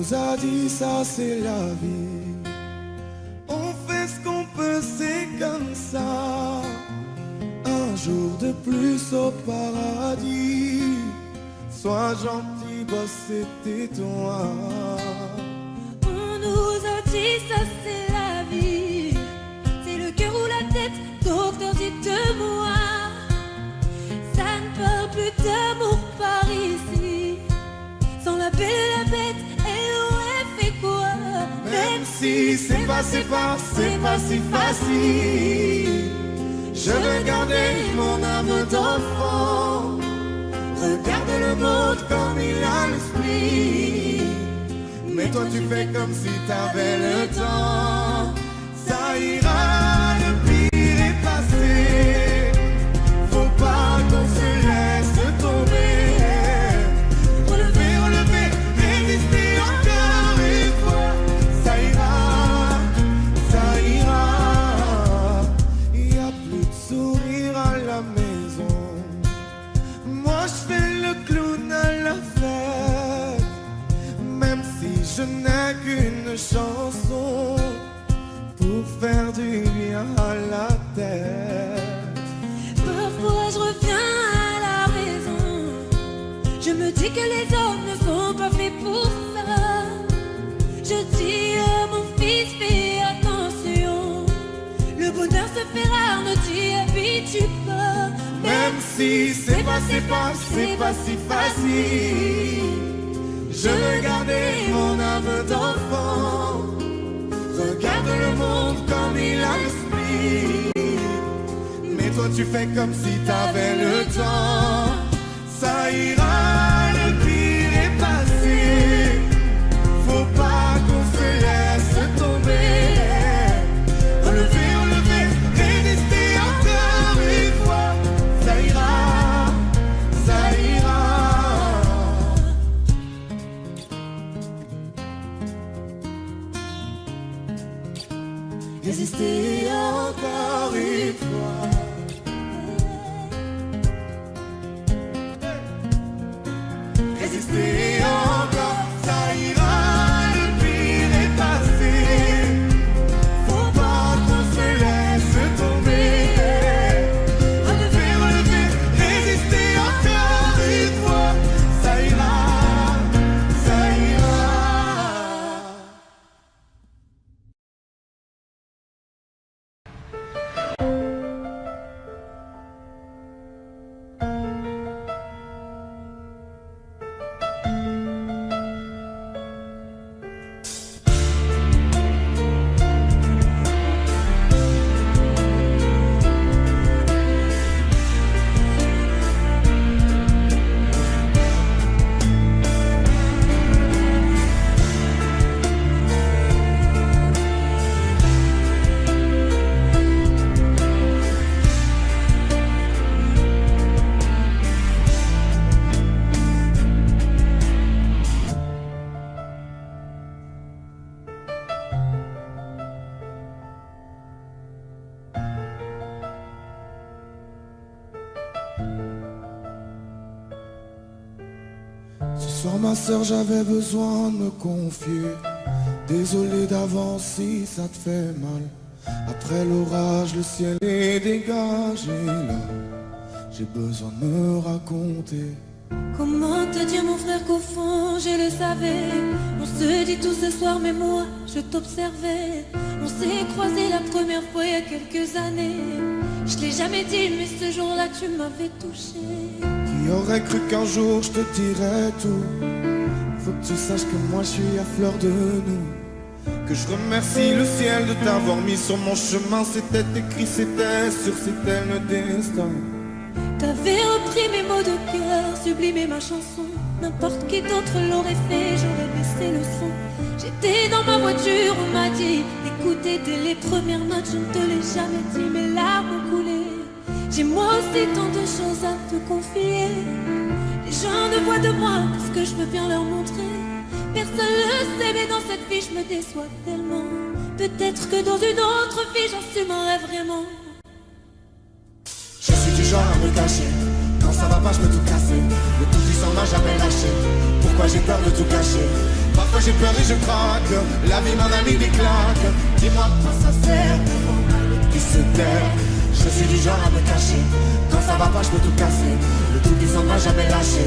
nous a dit ça c'est la vie. On fait ce qu'on peut, c'est comme ça. Un jour de plus au paradis. Sois gentil, boss, c'était toi. On nous a dit ça c'est la vie. C'est le cœur ou la tête, docteur dites-moi. Ça ne parle plus d'amour par ici. Sans la belle et la bête, elle aurait fait quoi? Même si c'est pas si facile, je veux garder mon âme d'enfant. Regarde le monde comme il a l'esprit. Mais toi tu fais comme si t'avais le temps. Ça ira, le pire est passé. Faut pas qu'on se laisse tomber. Relever, relever, résister encore une fois. Ça ira, ça ira. Y a plus de sourire à la maison. Moi je fais le clown à la fête. Même si je n'ai qu'une chanson pour faire du bien à la tête. Parfois je reviens à la raison. Je me dis que les hommes ne sont pas faits pour ça. Je dis à mon fils, fais attention. Le bonheur se fait rare, ne t'y habitue pas. Même si c'est pas si facile, je veux garder mon âme d'enfant. Regarde le monde comme il a l'esprit. Mais toi tu fais comme si t'avais le temps. Ça ira, le pire est passé. Faut pas qu'on se laisse tomber. Relever, relever, résister encore une fois. Ça ira, ça ira. Résister encore une fois. Résister encore, ça ira, le pire est passé. Faut pas qu'on se laisse tomber. Relever, relever, résister encore une fois. Ça ira, ça ira. Ce soir ma soeur j'avais besoin de me confier. Désolé d'avance si ça te fait mal. Après l'orage le ciel est dégagé là. J'ai besoin de me raconter. Comment te dire mon frère qu'au fond je le savais. On se dit tout ce soir mais moi je t'observais. On s'est croisés la première fois il y a quelques années. Je l'ai jamais dit mais ce jour-là tu m'avais touché. Qui aurait cru qu'un jour je te dirais tout. Faut que tu saches que moi je suis à fleur de nous. Que je remercie le ciel de t'avoir mis sur mon chemin. C'était écrit, c'était sûr, c'était le destin. T'avais repris mes mots de cœur, sublimé ma chanson. N'importe qui d'autre l'aurait fait, j'aurais baissé le son. J'étais dans ma voiture, on m'a dit d'écouter dès les premières notes. Je ne te l'ai jamais dit, mes larmes ont coulé. J'ai moi aussi tant de choses à te confier. Les gens ne voient de moi que ce que je veux bien leur montrer. Personne le sait, mais dans cette vie je me déçois tellement. Peut-être que dans une autre vie j'assumerai vraiment. Je suis du genre à me cacher. Quand ça va pas je peux tout casser. Le tout puissant m'a jamais lâché. Pourquoi j'ai peur de tout cacher? Parfois j'ai peur et je craque, la vie m'en a mis des claques. Dis-moi quoi ça sert, qui se taire. Je suis du genre à me cacher, quand ça va pas je peux tout casser. Le tout puissant m'a jamais lâché,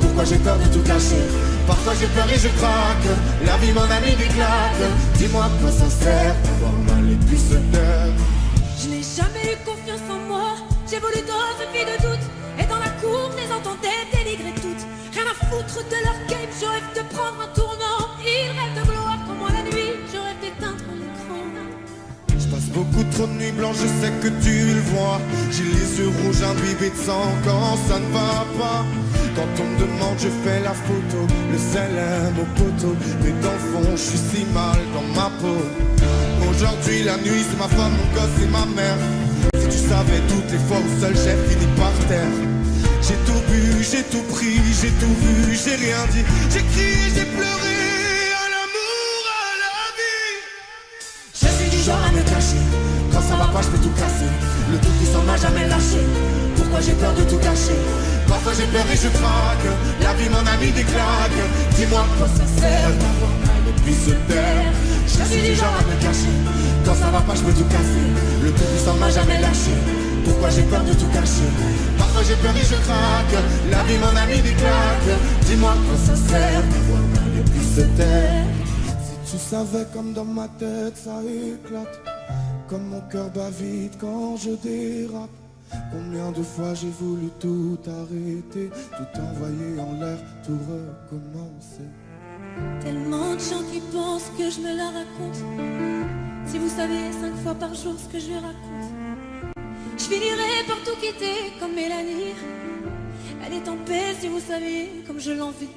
pourquoi j'ai peur de tout cacher. Parfois j'ai peur et je craque, la vie m'en a mis des claques. Dis-moi quoi ça sert, d'avoir mal et puis se taire. Je n'ai jamais eu confiance en moi, j'ai voulu d'autres filles de doute. Et dans la cour, je les entendais dénigrer toutes. Rien à foutre de leur game, je rêve de prendre un tournant. Ils rêvent de gloire comme moi la nuit, je rêve d'éteindre l'écran. Je passe beaucoup trop de nuits blanches, je sais que tu le vois. J'ai les yeux rouges imbibés de sang quand ça ne va pas. Quand on me demande, je fais la photo, le CLM au poteau. Mais dans le fond, je suis si mal dans ma peau. Aujourd'hui, la nuit, c'est ma femme, mon gosse et ma mère. Si tu savais toutes les fois où seul j'ai fini par terre. J'ai tout bu, j'ai tout pris, j'ai tout vu, j'ai rien dit. J'ai crié, j'ai pleuré, à l'amour, à la vie. Je suis du genre à me cacher, quand ça va pas je peux tout casser. Le tout puissant m'a jamais lâché, pourquoi j'ai peur de tout cacher. Parfois j'ai peur et je craque, la vie m'en a mis des claques. Dis-moi quoi ça sert d'avoir mal et puis se taire. Je suis du genre à me cacher, quand ça va pas je peux tout casser. Le tout puissant m'a jamais lâché, pourquoi j'ai peur de tout cacher. Parfois j'ai peur et je craque, la vie m'en a mis des claques. Dis-moi quoi ça sert d'avoir mal et puis se taire. Si tu savais comme dans ma tête ça éclate, comme mon cœur bat vite quand je dérape. Combien de fois j'ai voulu tout arrêter, tout envoyer en l'air, tout recommencer. Tellement de gens qui pensent que je me la raconte. Si vous saviez 5 fois par jour ce que je lui raconte. Je finirai par tout quitter comme Mélanie. Elle est en paix si vous saviez comme je l'envie.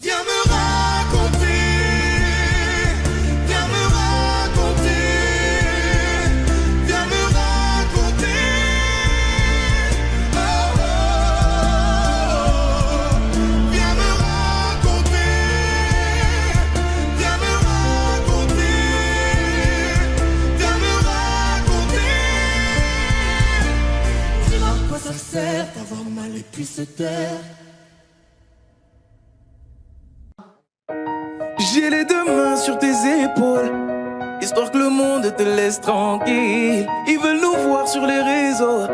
Viens me raconter, viens me raconter, viens me raconter. Oh, oh, oh. Viens me raconter, viens me raconter, viens me raconter. Dis-moi quoi ça sert d'avoir mal et puis se taire. J'ai les deux mains sur tes épaules, histoire que le monde te laisse tranquille. Ils veulent nous voir sur les réseaux,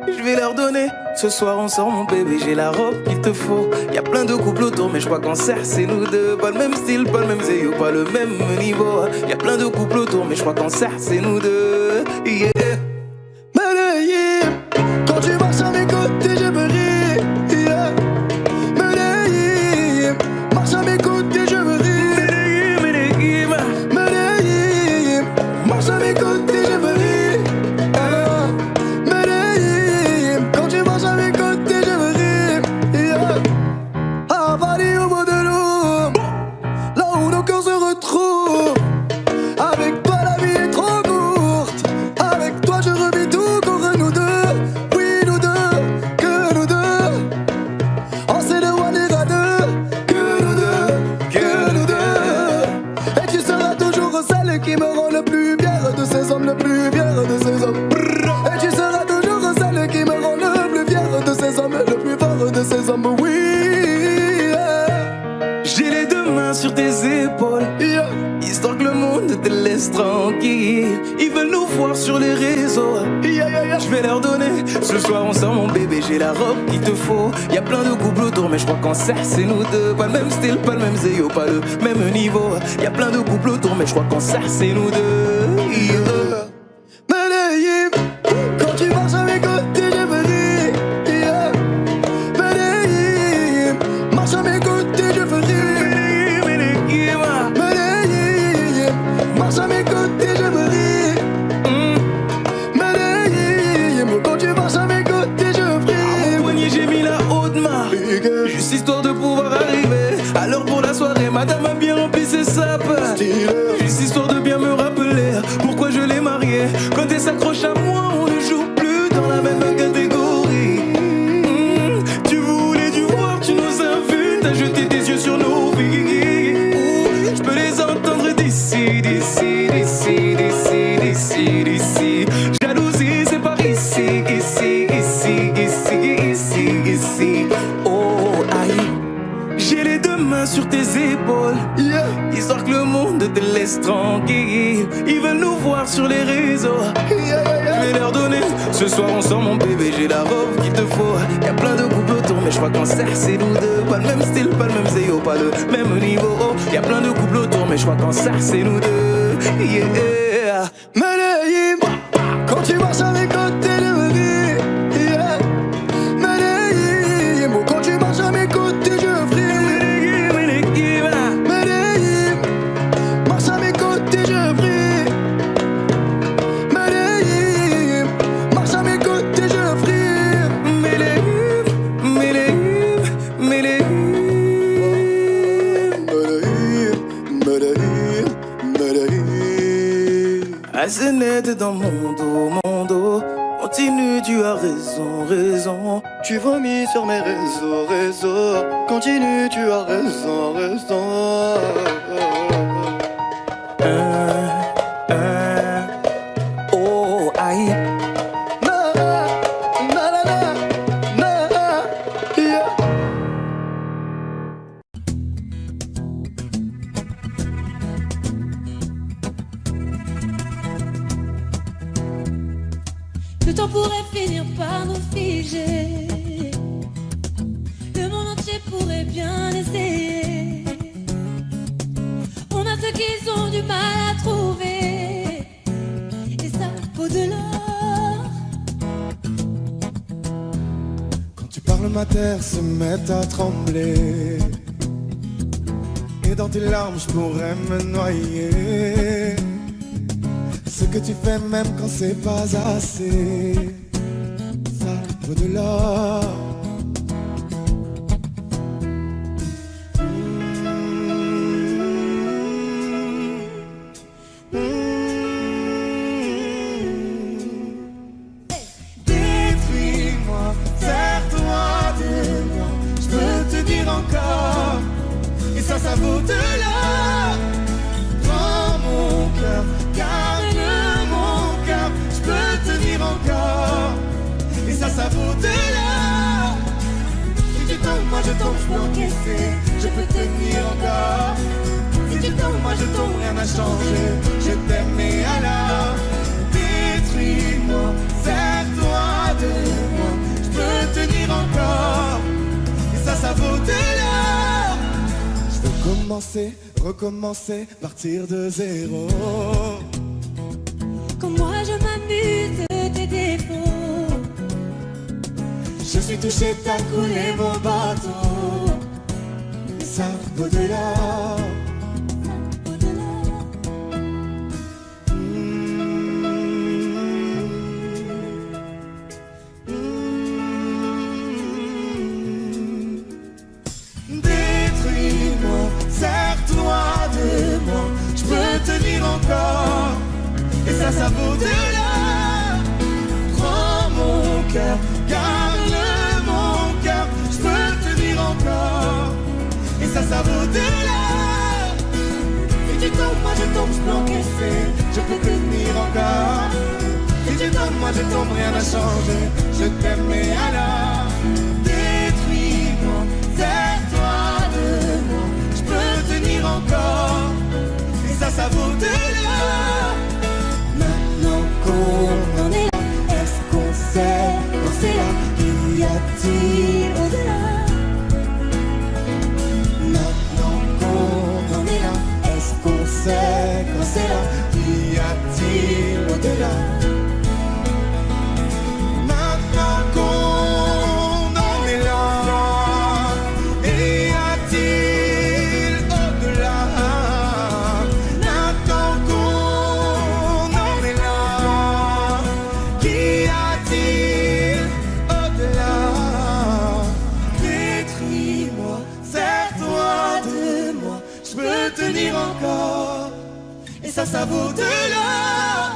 je vais leur donner. Ce soir on sort mon bébé, j'ai la robe qu'il te faut. Y'a plein de couples autour mais je crois qu'en serre c'est nous deux. Pas le même style, pas le même zéyo, pas le même niveau. Y'a plein de couples autour mais je crois qu'en serre c'est nous deux. Yeah. Medellín, quand tu marches à mes côtés je me ris. Yeah. Medellín, marche à mes côtés je me ris. Medellín, marche à mes côtés je me ris. Medellín, quand tu marches à mes côtés je me ris. Yeah. À Paris au bout de l'eau, là où nos cœurs se retrouvent. Avec toi la vie est trop courte, avec toi je revis tout pour nous deux. Oui nous deux, que nous deux. On s'est dévoilé à deux, que nous deux, que nous deux. Et tu seras toujours celle qui me rend le plus fier de ces hommes, le plus fier de ces hommes. Et tu seras toujours celle qui me rend le plus fier de ces hommes, le plus fort de ces hommes, oui. J'ai les deux mains sur tes épaules, yeah. Histoire que le monde te laisse tranquille. Ils veulent nous voir sur les réseaux, yeah, yeah, yeah. Je vais leur donner. Ce soir on sort mon bébé, j'ai la robe qu'il te faut. Y'a plein de couples autour mais je crois qu'en serre c'est nous deux. Pas le même style, pas le même zéyo, pas le même niveau. Y'a plein de couples autour mais je crois qu'en serre c'est nous deux, yeah. Medellín, quand tu marches à mes côtés je me ris, yeah. Medellín, marche à mes côtés je me ris. Medellín, marche à mes côtés je me ris. Medellín, quand tu marches à mes côtés je prie. À mon poignet j'ai mis la haute main, juste histoire de pouvoir arriver. Alors pour la soirée madame a bien rempli ses sapes. Juste histoire de bien me rappeler pourquoi je l'ai mariée. Quand elle s'accroche à moi on ne joue plus dans la même catégorie. Tu voulais du voir, tu nous as vus, t'as jeté tes yeux sur nos vies. Je peux les entendre d'ici, d'ici, d'ici, d'ici, d'ici, d'ici. Jalousie c'est par ici, ici, ici, ici, ici, ici. Oh aïe. J'ai les deux mains sur tes épaules, yeah. Histoire que le monde te laisse tranquille. Ils veulent nous voir sur les réseaux, yeah. Je vais leur donner, ce soir on sort mon bébé, j'ai la robe qu'il te faut. Y'a plein de couples autour mais je crois qu'en cercle c'est nous deux. Pas le même style, pas le même zéo, pas le même niveau. Y'a plein de couples autour mais je crois qu'en cercle c'est nous deux, yeah. Medellín, quand tu marches à mes côtés de ma vie, yeah. Medellín, quand tu marches à mes côtés je brille. Medellín, marche à mes côtés je brille. Medellín, marche à mes côtés je brille. Medellín, Medellín, Medellín, Medellín, Medellín. Assez net dans mon dos. Continue, tu as raison, raison. Tu vomis sur mes réseaux. Continue, tu as raison, raison. Oh, aïe. Na, na, na, na, na, yeah. Le temps pourrait finir par nous figer. Le monde entier pourrait bien essayer. On a ceux qui ont du mal à trouver. Et ça vaut de l'or. Quand tu parles, ma terre se met à trembler. Et dans tes larmes, je pourrais me noyer. Ce que tu fais même quand c'est pas assez, ça vaut de l'or. Détruis-moi, sers-toi de moi. Je peux te dire encore, et ça vaut de l'or. Prends mon cœur, encore, et ça vaut de l'or. Si tu tombes, moi je tombe, je peux encaisser, je peux tenir encore. Si tu tombes, moi je tombe, rien n'a changé, je t'aime et alors détruis-moi, sers-toi de moi, je peux tenir encore, et ça vaut de l'or. Je veux commencer, recommencer, partir de zéro. Quand moi je m'amuse de tes défauts, je suis touché, t'as coulé mon bateau. Ça vaut de l'or. Détruis-moi, sers-toi de moi. Je peux tenir encore. Et ça vaut de l'or. Prends mon cœur, garde mon cœur. Je peux tenir encore. Et ça vaut de l'or. Si tu tombes, moi je tombe, je peux encaisser. Je peux tenir encore. Si tu tombes, moi je tombe, rien n'a changé. Je t'aime et alors détruis-moi, sers-toi de moi. Je peux tenir encore. Et ça vaut de l'or. qu'on en est là. Est-ce qu'on sait quand c'est là? Y a-t-il au-delà? Maintenant qu'on en est là, est-ce qu'on sait quand c'est là? Y a-t-il au-delà? Maintenant qu'on en est là, y a-t-il au-delà? Maintenant qu'on en est là, qu'y a-t-il au-delà? Détruis-moi, sers-toi de moi, je peux tenir encore. Et ça vaut de l'or.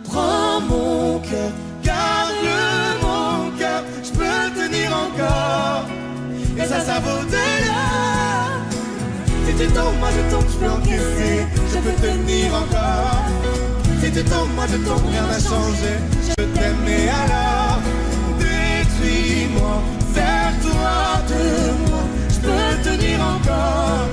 Prends mon cœur, garde mon cœur, je peux tenir encore. Et ça vaut de l'or. Si tu tombes, moi je tombe, je peux encaisser, je peux tenir encore. Si tu tombes, moi je tombe, rien n'a changé, je t'aime et alors détruis-moi, sers-toi de moi, je peux tenir encore.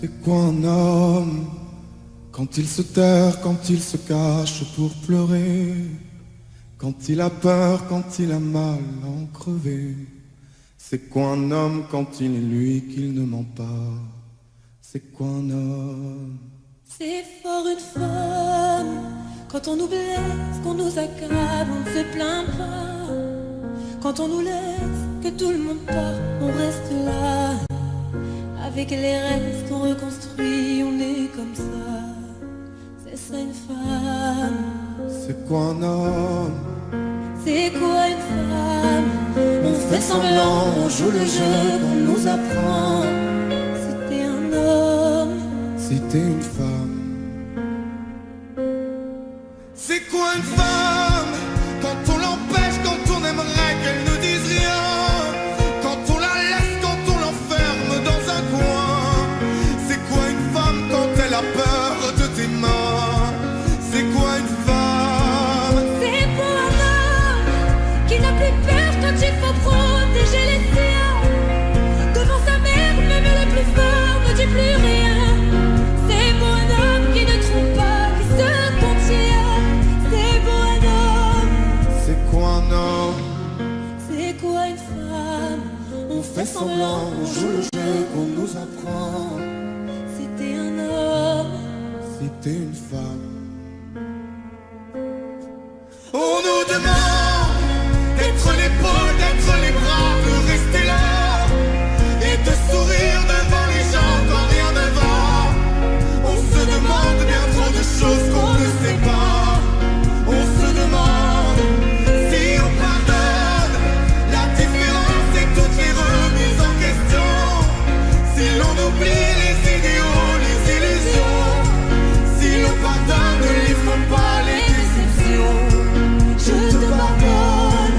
C'est quoi un homme? Quand il se terre, quand il se cache pour pleurer, quand il a peur, quand il a mal à en crever. C'est quoi un homme quand il est lui qu'il ne ment pas? C'est quoi un homme? C'est fort une femme, quand on nous blesse, qu'on nous accable, on ne se plaint pas. Quand on nous laisse, que tout le monde part, on reste là. Avec les restes qu'on reconstruit, on est comme ça. C'est ça une femme. C'est quoi un homme? C'est quoi une femme? On fait semblant, on joue le jeu qu'on nous apprend. C'était un homme. C'était une femme. C'est quoi une femme? Quand on l'empêche, quand on aimerait qu'elle ne dise rien, quand on la laisse, quand on l'enferme dans un coin. C'est quoi une femme quand elle a peur de tes mains? C'est quoi une femme? C'est pour un homme qui n'a plus peur quand il faut protéger les siens. Devant sa mère, même le plus fort ne dit plus rien. C'est pour un homme qui ne trompe pas, qui se contient. C'est pour un homme. C'est quoi un homme? C'est quoi une femme? On fait semblant, on joue le jeu qu'on nous apprend. C'était un homme. C'était une femme. On nous demande d'être l'épaule, d'être les bras, de rester là et de sourire devant les gens quand rien ne va. On se demande bien trop de choses qu'on ne sait pas. On se demande si on pardonne la différence et toutes les remises en question. Si l'on oublie les idéaux, les illusions. Si l'on pardonne, ne livre pas les déceptions. Je te pardonne.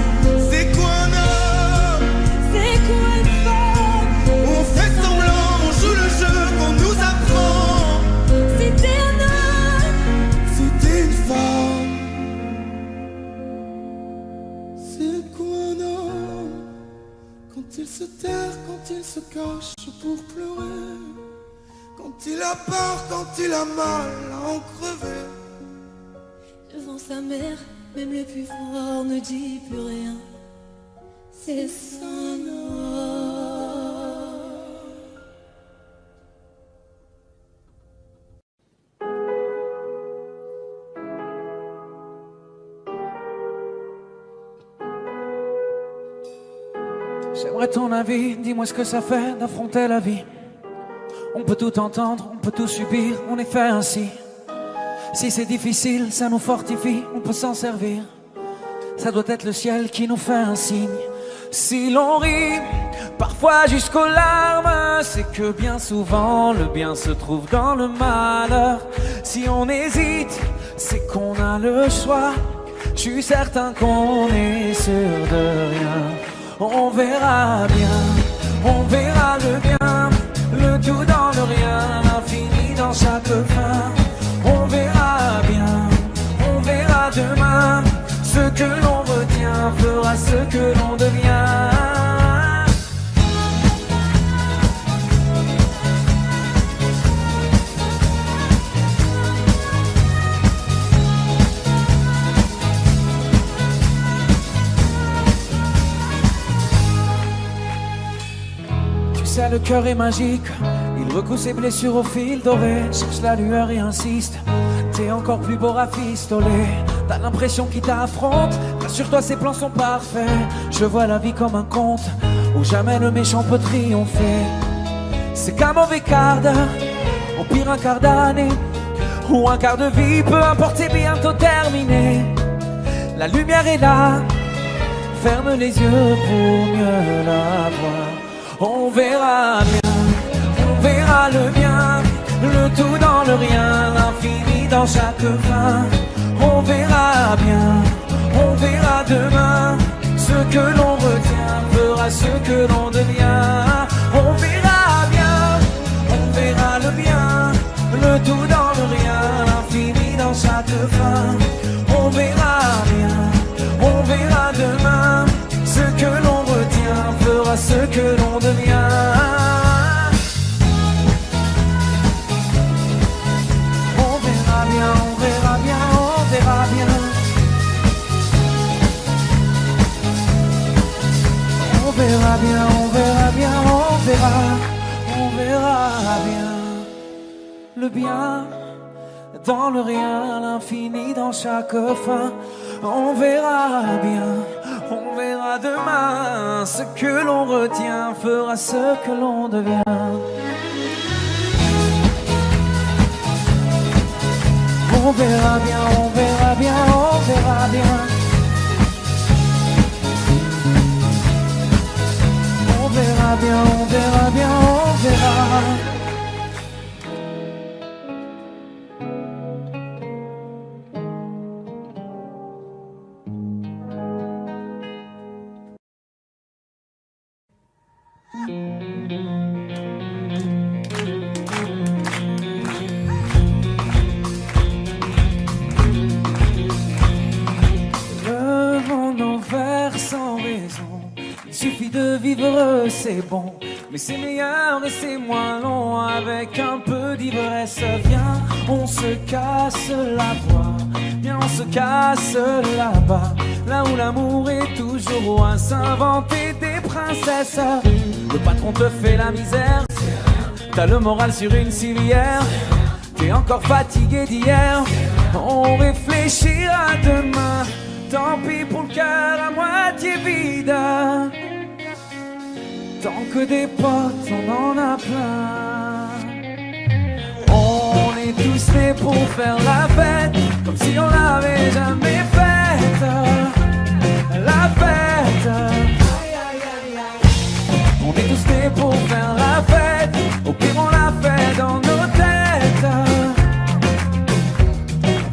C'est quoi un homme? C'est quoi une femme? On fait semblant, on joue le jeu qu'on nous apprend. C'était un homme. C'était une femme. C'est quoi un homme? Quand il se terre, quand il se cache pour pleurer, quand il a peur, quand il a mal à en crever. Devant sa mère, même le plus fort ne dit plus rien. C'est ça un homme. J'aimerais ton avis, dis-moi ce que ça fait d'affronter la vie. On peut tout entendre, on peut tout subir, on est fait ainsi. Si c'est difficile, ça nous fortifie, on peut s'en servir. Ça doit être le ciel qui nous fait un signe. Si l'on rit, parfois jusqu'aux larmes, c'est que bien souvent le bien se trouve dans le malheur. Si on hésite, c'est qu'on a le choix. Je suis certain qu'on est sûr de rien. On verra bien, on verra le bien, le tout dans le rien, l'infini dans chaque fin. On verra bien, on verra demain. Ce que l'on retient fera ce que l'on devient. Tu sais, le cœur est magique. Il recoue ses blessures au fil doré. Cherche la lueur et insiste. T'es encore plus beau rafistoler. T'as l'impression qu'il t'affronte. Rassure-toi, ses plans sont parfaits. Je vois la vie comme un conte où jamais le méchant peut triompher. C'est qu'un mauvais quart d'heure, au pire un quart d'année, ou un quart de vie, peu importe, c'est bientôt terminé. La lumière est là, ferme les yeux pour mieux la voir. On verra bien, on verra le bien, le tout dans le rien, l'infini dans chaque fin. On verra bien, on verra demain. Ce que l'on retient fera ce que l'on devient. On verra bien, on verra le bien, le tout dans le rien, l'infini dans chaque fin. On verra bien, on verra demain. Ce que l'on retient fera ce que l'on devient. le bien dans le rien, l'infini dans chaque fin. On verra bien, on verra demain. Ce que l'on retient fera ce que l'on devient. On verra bien, on verra bien, on verra bien. On verra bien, on verra bien, on verra. Levons nos verres sans raison. Il suffit de vivre, c'est bon. Mais c'est meilleur et c'est moins long. Avec un peu d'ivresse, viens, on se casse la voix. Viens, on se casse là-bas. Là où l'amour est toujours loin. S'inventer des princesses. Le patron te fait la misère. T'as le moral sur une civière. T'es encore fatigué d'hier. On réfléchira demain. Tant pis pour le cœur à moitié vide. Tant que des potes, on en a plein. On est tous nés pour faire la fête, comme si on l'avait jamais faite. La fête. On est tous nés pour faire la fête. Au pire on la fait dans nos têtes,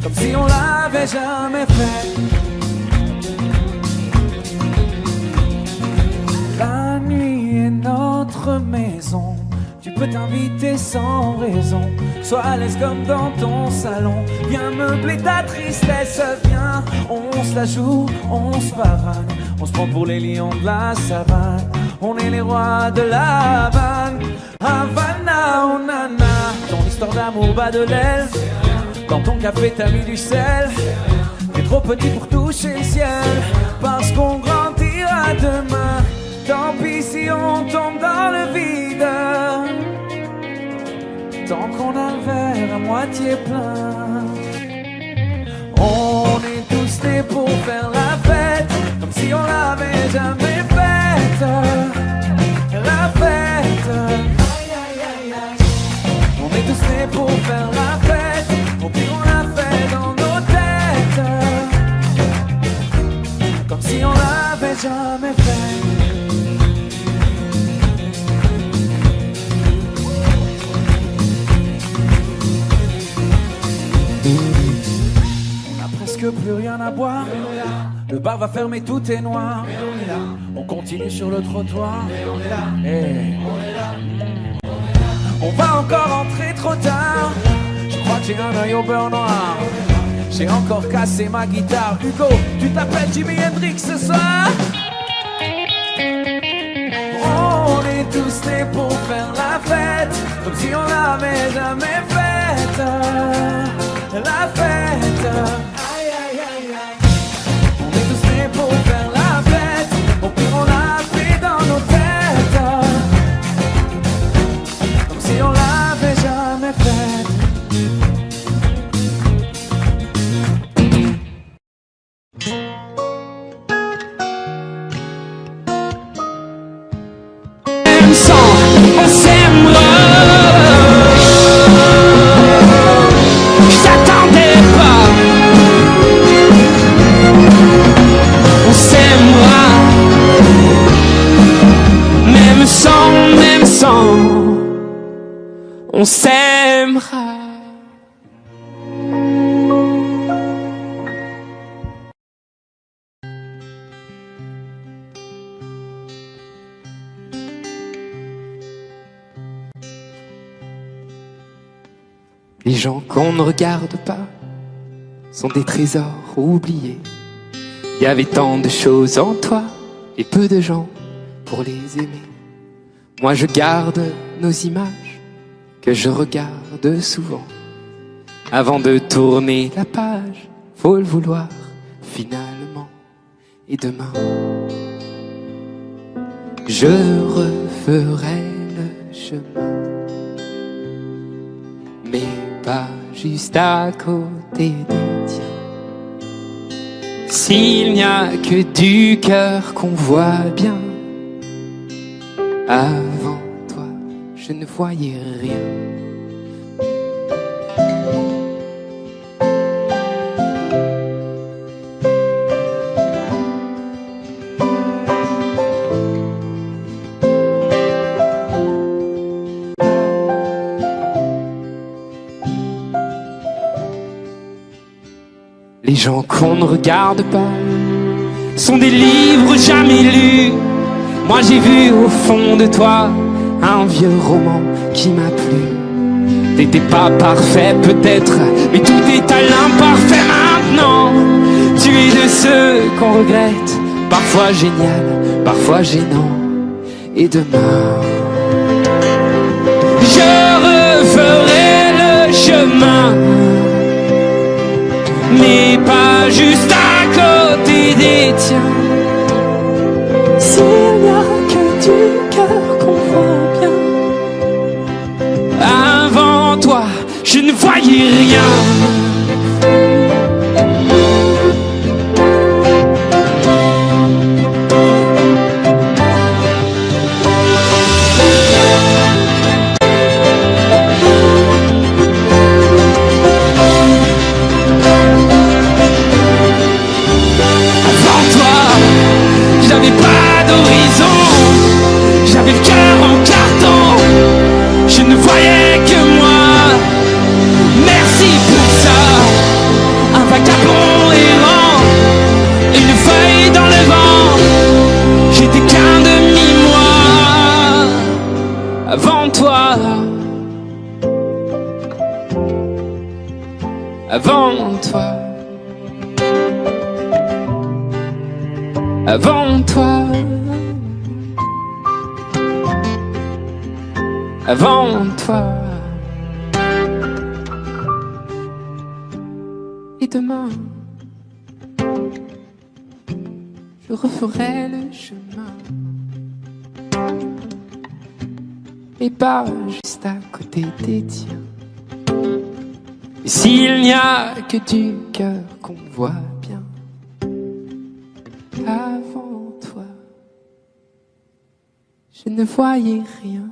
comme si on l'avait jamais faite. La nuit est notre maison. Tu peux t'inviter sans raison. Sois à l'aise comme dans ton salon. Viens meubler ta tristesse. Viens, on se la joue, on se pavane. On se prend pour les lions de la savane. On est les rois de la vanne. Havana, oh nana. Ton histoire d'amour bat de l'aile. Dans ton café t'as mis du sel. T'es trop petit pour toucher le ciel. Parce qu'on grandira demain. Tant pis si on tombe dans le vide. Tant qu'on a le verre à moitié plein. On est tous nés pour faire la fête, comme si on l'avait jamais faite. La fête. On est tous nés pour faire la fête. Au pire on la fait dans nos têtes, comme si on l'avait jamais fait. Plus rien à boire, le bar va fermer, tout est noir. On continue sur le trottoir et on va encore rentrer trop tard. Je crois que j'ai un œil au beurre noir. J'ai encore cassé ma guitare. Hugo, tu t'appelles Jimi Hendrix ce soir. On est tous nés pour faire la fête, comme si on l'avait jamais faite. La fête. Pour faire la fête, au pire on l'a fait dans nos têtes, comme si on l'avait jamais fait. Même sang, on s'aimera. J'attendais pas. On s'aimera, même sans, on s'aimera. Les gens qu'on ne regarde pas sont des trésors oubliés. Il y avait tant de choses en toi et peu de gens pour les aimer. Moi je garde nos images que je regarde souvent. Avant de tourner la page, faut le vouloir finalement. Et demain, je referai le chemin. Mais pas juste à côté des tiens. S'il n'y a que du cœur qu'on voit bien, avant toi, je ne voyais rien. Les gens qu'on ne regarde pas sont des livres jamais lus. Moi j'ai vu au fond de toi un vieux roman qui m'a plu. T'étais pas parfait peut-être, mais tout est à l'imparfait maintenant. Tu es de ceux qu'on regrette, parfois génial, parfois gênant. Et demain, je referai le chemin, mais pas juste à côté des tiens. S'il n'y a que du cœur qu'on voit bien, avant toi, je ne voyais rien. J'avais le cœur en carton, je ne voyais que moi. Merci pour ça, un vagabond errant, une feuille dans le vent. J'étais qu'un demi-moi avant toi, avant toi, avant toi. Avant toi. Et demain, je referai le chemin, et pas juste à côté des tiens. Et s'il n'y a que du cœur qu'on voit bien, avant toi, je ne voyais rien.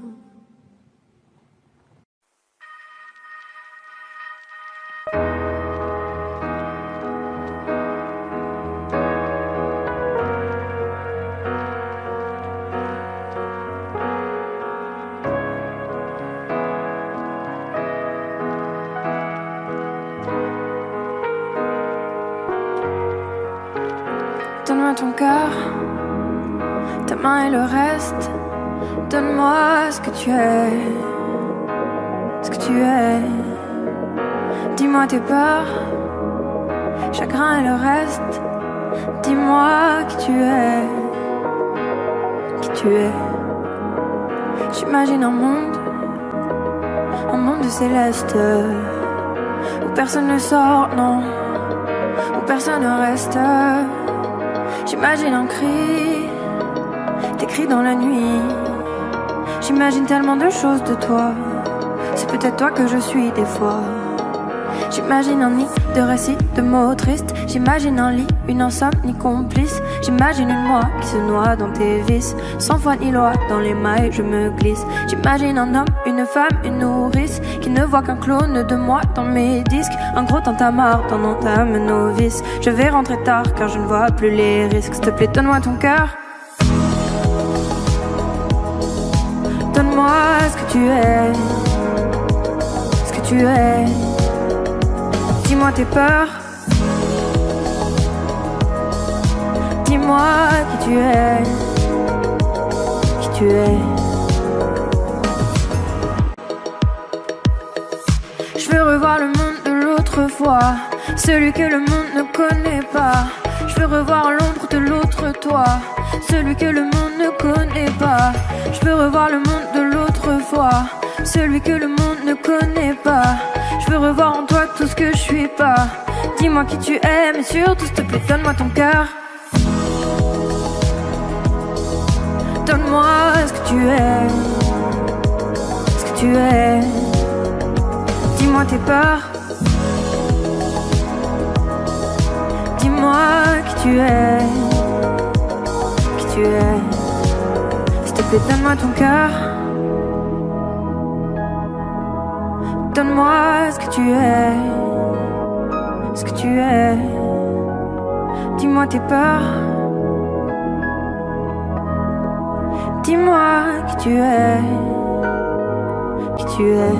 Donne-moi ton cœur, ta main et le reste. Donne-moi ce que tu es, ce que tu es. Dis-moi tes peurs, chagrin et le reste. Dis-moi qui tu es, qui tu es. J'imagine un monde de céleste, où personne ne sort, non, où personne ne reste. J'imagine un cri, des cris dans la nuit. J'imagine tellement de choses de toi. C'est peut-être toi que je suis des fois. J'imagine un nid de récits, de mots tristes. J'imagine un lit, une insomnie complice. J'imagine une moi qui se noie dans tes vices. Sans foi ni loi, dans les mailles je me glisse. J'imagine un homme, une femme, une nourrice, qui ne voit qu'un clone de moi dans mes disques. Un gros tintamarre dans entame novice. Je vais rentrer tard car je ne vois plus les risques. S'il te plaît, donne-moi ton cœur. Donne-moi ce que tu es, ce que tu es. Dis-moi tes peurs, dis-moi qui tu es, qui tu es. Je veux revoir le monde de l'autre fois, celui que le monde ne connaît pas. Je veux revoir l'ombre de l'autre toi, celui que le monde ne connaît pas. Je veux revoir le monde de l'autre fois, celui que le monde ne connaît pas. Je veux revoir en toi tout ce que je suis pas. Dis-moi qui tu es, mais surtout s'il te plaît, donne-moi ton cœur. Donne-moi ce que tu es, ce que tu es. Dis-moi Dis-moi tes peurs. Dis-moi qui tu es. Qui tu es. S'il te plaît, donne-moi ton cœur. Donne-moi ce que tu es. Ce que tu es. Dis-moi tes peurs. Dis-moi qui tu es. Qui tu es.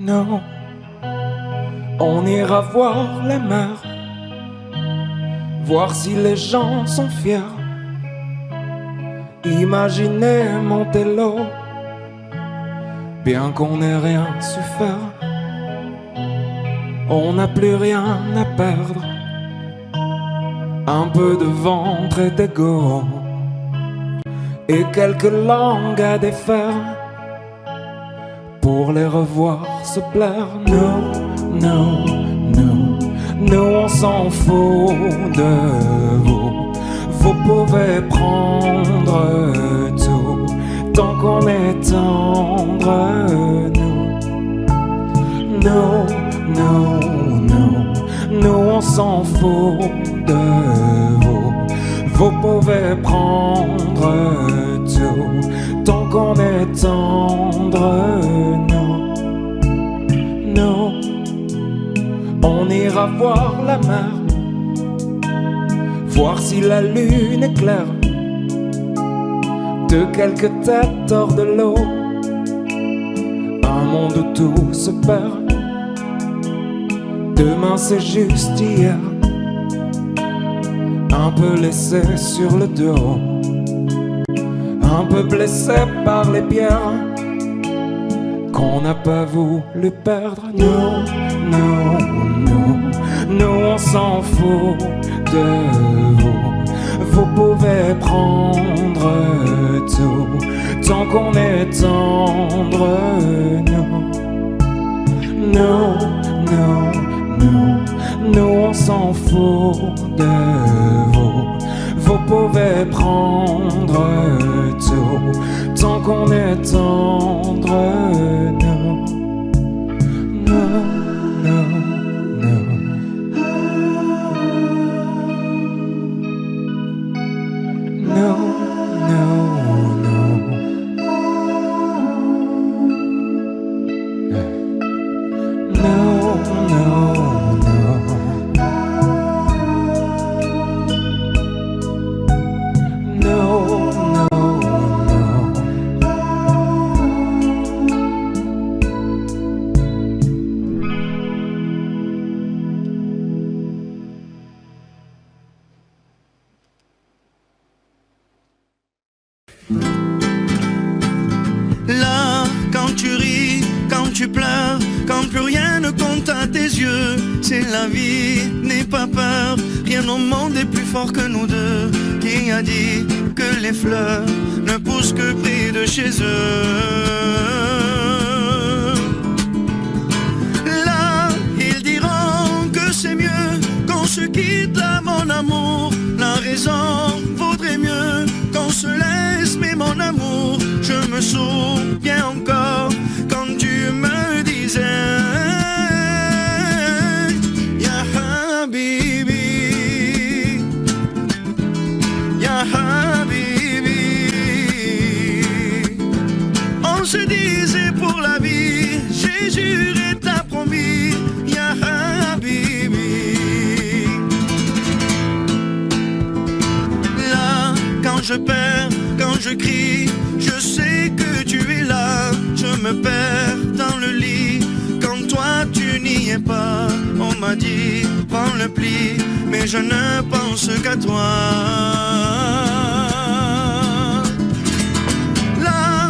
Non, on ira voir la mer, voir si les gens sont fiers. Imaginez Montello, bien qu'on n'ait rien su faire. On n'a plus rien à perdre, un peu de ventre et d'ego, et quelques langues à défaire, pour les revoir se plaire. Non, non, non, nous on s'en fout de vous. Vous pouvez prendre tout, tant qu'on est tendre. Nous, non, non, non, nous on s'en fout de vous. Vous pouvez prendre tout, tant qu'on est tendre. Non, on ira voir la mer, voir si la lune est claire, de quelques têtes hors de l'eau, un monde où tout se perd. Demain c'est juste hier, un peu laissé sur le dos, un peu blessé par les pierres qu'on n'a pas voulu perdre. Non, non, non, nous on s'en fout de vous. Vous pouvez prendre tout, tant qu'on est tendre. Non, non, non, non, nous on s'en fout de vous. Vous pouvez prendre tout, tant qu'on est tendre. Non, non, non, non, non, non, non, Là, quand tu ris, quand tu pleures, quand plus rien ne compte à tes yeux, c'est la vie, n'aie pas peur, rien au monde est plus fort que nous deux. Qui a dit que les fleurs ne poussent que près de chez eux? Là, ils diront que c'est mieux qu'on se quitte là, mon amour. La raison vaudrait mieux qu'on se laisse, mais mon amour, je me souviens encore quand tu me disais Ya Habibi, Ya Habibi. On se disait pour la vie, j'ai juré, t'as promis Ya Habibi. Là, quand je perds, quand je crie, je sais que tu es là. Je me perds dans le lit quand toi tu n'y es pas. On m'a dit prends le pli, mais je ne pense qu'à toi. Là,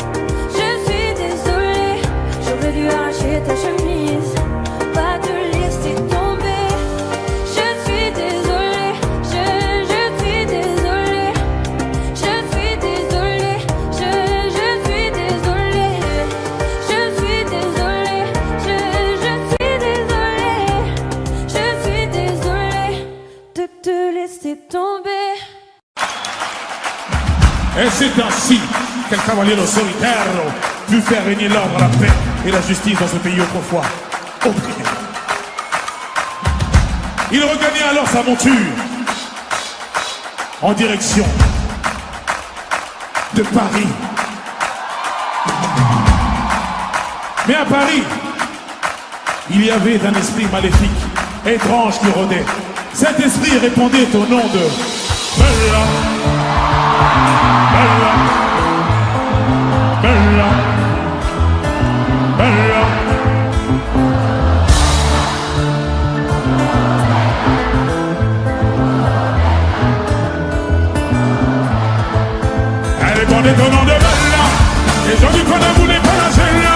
détacher ta chemise, pas te laisser tomber. Je suis désolée, je suis désolée, je suis désolée, je suis désolée, je suis désolée, je suis désolée, je suis désolée de te laisser tomber. Et c'est ainsi qu'un cavalier solitaire put faire régner l'ordre, la paix et la justice dans ce pays autrefois opprimé. Il regagna alors sa monture en direction de Paris. Mais à Paris, il y avait un esprit maléfique, étrange qui rôdait. Cet esprit répondait au nom de Bella. Bella, Bella, Bella. Elle répondait au nom de Bella. Les gens du coin ne voulaient pas lâcher là.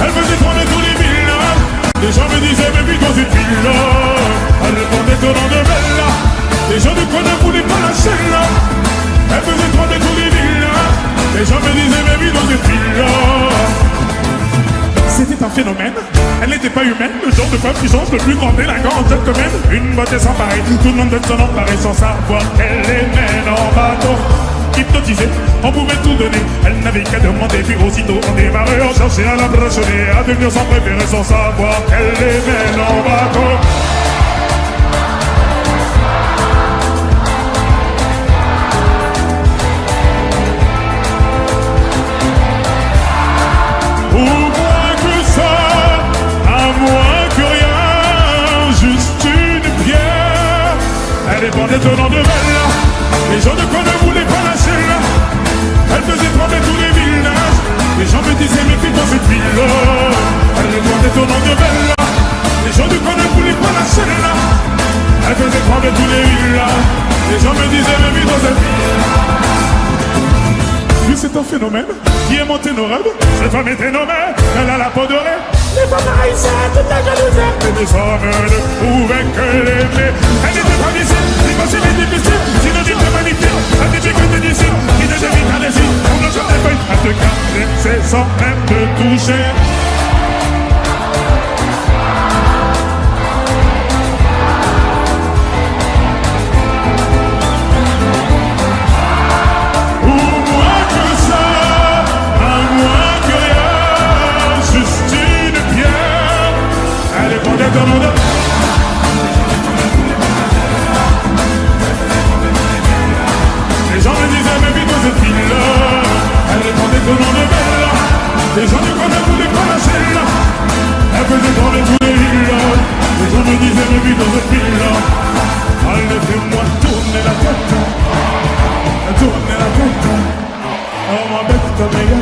Elle faisait trembler tous les villages. Les gens me disaient mais puis dans une villa. Elle répondait au nom de Bella. Les gens du coin ne voulaient pas lâcher là. Elle faisait trembler tous les villages. Les gens me disaient mais oui dans cette ville-là. C'était un phénomène. Elle n'était pas humaine. Le genre de femme qui change le plus grand délinquant en cette commune. Une beauté sans pareil. Tout le monde donne son emparer sans savoir qu'elle les mène en bateau. Hypnotisée, on pouvait tout donner. Elle n'avait qu'à demander, puis aussitôt on démarrait. On cherchait à l'impressionner, à devenir son préféré sans savoir qu'elle les mène en bateau. Ou moins que ça, à moins que rien, juste une pierre. Elle dépendait au nom de Bella. Les gens de quoi ne voulaient pas lâcher là. Elle faisait trembler tous les villages. Les gens me disaient mais puis dans cette ville-là. Elle dépendait au nom de Bella. Les gens de quoi ne voulaient pas lâcher là. Elle faisait trembler tous les villages. Les gens me disaient mais puis dans cette ville-là. Puis c'est un phénomène qui est monté nos rêves. Cette femme était nommée, elle a la peau dorée. Les femmes haïssaient toute la jalousie. Et des hommes ne pouvaient que l'aimer. Elle n'était pas difficile, ni facile ni difficile. Synonyme de magnifique, la difficulté d'ici. Qui ne devine qu'à l'essai, on ne s'en feuille. À te caresser sans même te toucher. Les gens me disaient mais vite dans cette ville-là. Elle répondait au nom de Bella. Les gens du coin ne voulaient pas lâcher là. Elle faisait trembler tous les villages. Les gens me disaient mais vite dans cette ville-là. Allez fais-moi tourner la tête. Tourner la tête. Oh ma bête comme elle.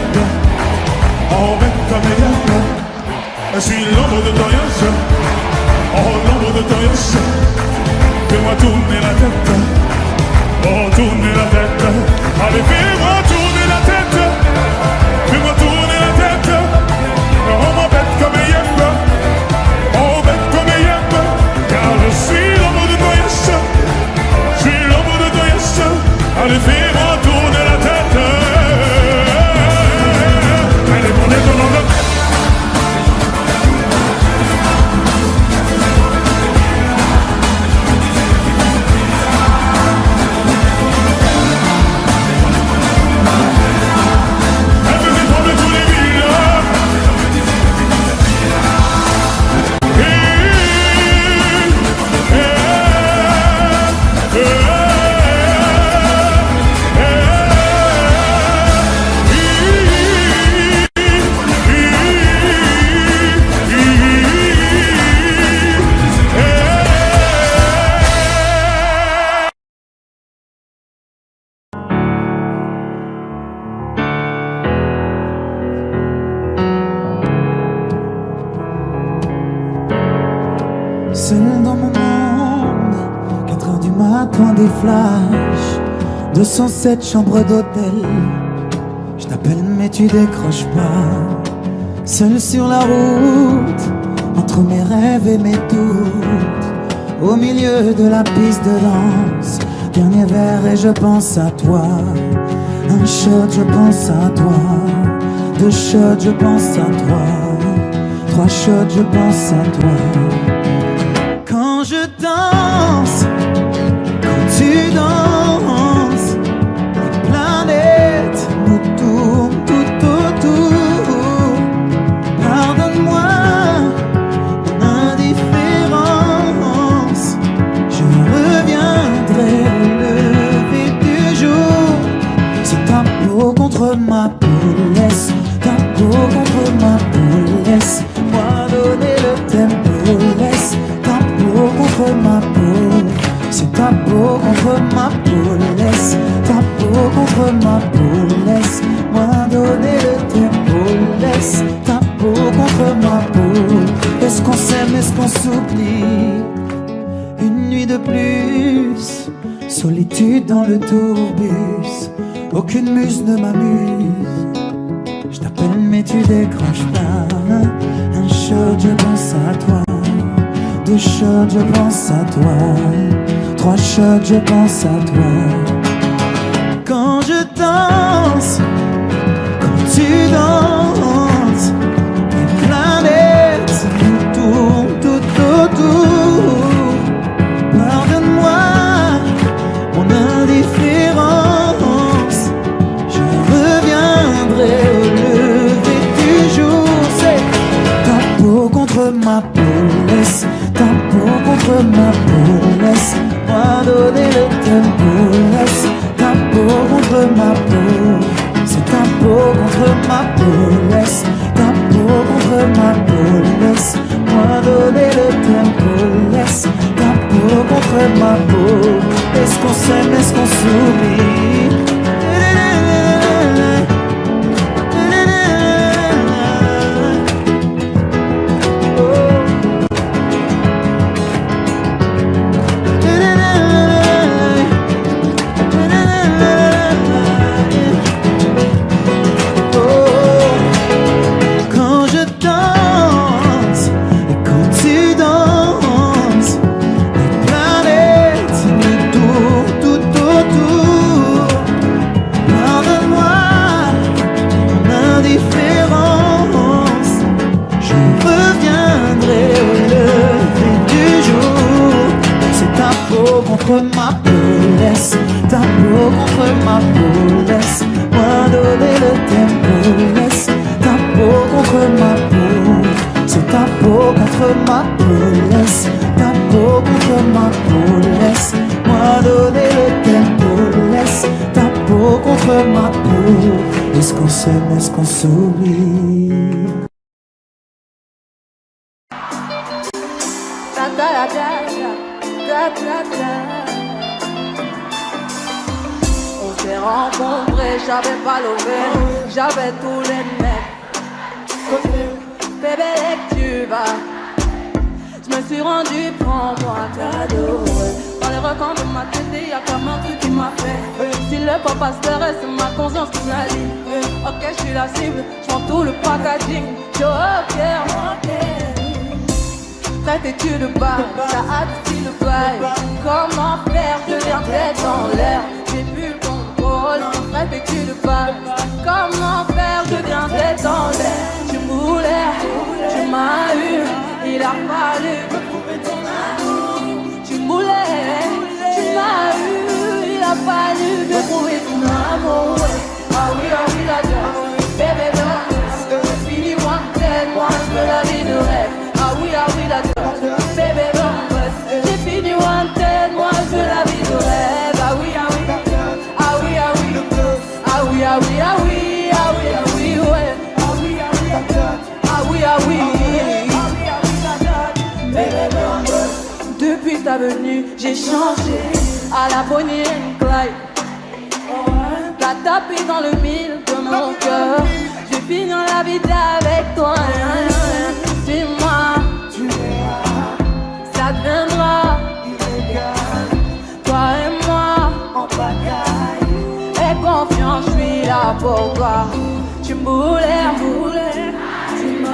Oh bête comme elle. Je suis l'ombre de ton yach. Oh l'ombre de ton yach. Fais-moi tourner la tête. Oh tourner la tête. Allez fais-moi tourner la tête. Fais-moi tourner la tête. Oh ma bête comme yep. Oh bête comme yep. Car je suis l'ombre de ton yach. Je suis l'ombre de ton yach. Allez fais-moi tourner la tête. Allez prenez ton nom de... Seul dans mon monde, 4h du matin, des flashs, 207 chambres d'hôtel. Je t'appelle mais tu décroches pas. Seul sur la route, entre mes rêves et mes doutes, au milieu de la piste de danse, dernier verre et je pense à toi. Un shot, je pense à toi. 2 shots, je pense à toi. 3 shots, je pense à toi. Quand je danse, quand tu danses, les planètes nous tournent tout autour. Pardonne-moi mon indifférence, je reviendrai au lever du jour. C'est ta peau contre ma peau, laisse ta peau contre ma peau, laisse-moi donner le tempo, laisse ta peau contre ma peau. C'est ta peau contre ma peau, laisse ta peau contre ma peau, laisse-moi donner le tempo, laisse ta peau contre ma peau. Est-ce qu'on s'aime, est-ce qu'on s'oublie? Une nuit de plus, solitude dans le tourbus, aucune muse ne m'amuse. Je t'appelle mais tu décroches pas. Un shot, je pense à toi. 2 shots, je pense à toi. 3 shots, je pense à toi. Quand je danse, quand tu danses, les planètes nous tournent tout autour. Pardonne-moi mon indifférence, je reviendrai au lever du jour. C'est ta peau contre ma peau, laisse ta peau contre ma peau, laisse-moi donner le tempo, laisse ta peau contre ma peau. C'est ta peau contre ma peau, laisse ta peau contre ma peau, laisse-moi donner le tempo, laisse ta peau contre ma peau. Est-ce qu'on s'aime, est-ce qu'on s'oublie? Contre ma peau, laisse ta peau contre ma peau, laisse-moi donner le tempo, laisse ta peau contre ma peau. C'est ta peau contre ma peau, laisse ta peau contre ma peau, laisse-moi donner le tempo, laisse ta peau contre ma peau. Est-ce qu'on s'aime, est-ce qu'on s'oublie? On s'est rencontrés, j'avais pas levé, j'avais tous les mecs. Bébé, dès que tu vas, je me suis rendu, prends-moi un cadeau. Dans les recoins de ma tête, y'a comme un truc qui m'a fait. Si le papa se taire, c'est ma conscience qui me la lit. Ok, je suis la cible, je vends tout le packaging. Yo, ok. Ta têtu de bas, ça a dit le bail. Comment faire, je viens tête en l'air. J'ai plus le contrôle, ta têtu de bas. Comment faire, je viens tête en l'air. Tu moulais, tu m'as eu, il a fallu me prouver ton amour. Tu moulais, tu m'as eu, il a fallu me prouver ton amour. Ah oui, la danse, bébé danse. Fini one dead, moi je veux la vie de rêve. Ah oui, la danse, bébé danse. J'ai fini one dead, moi je veux la vie de rêve. Ah oui, ah oui, ah oui, ah oui, ah oui, ah oui, ah oui, ah oui, ah oui, ouais. Ah oui, ah oui, ah oui, ah oui, bébé danse. Depuis ta venue, j'ai changé à la Bonnie and Clyde. T'as tapé dans le mille de mon cœur. Je vais finir la vie avec toi. Dis-moi, ça deviendra illégal. Toi et moi, en bataille. Et confiance, je suis là pour toi. Tu me voulais, tu m'as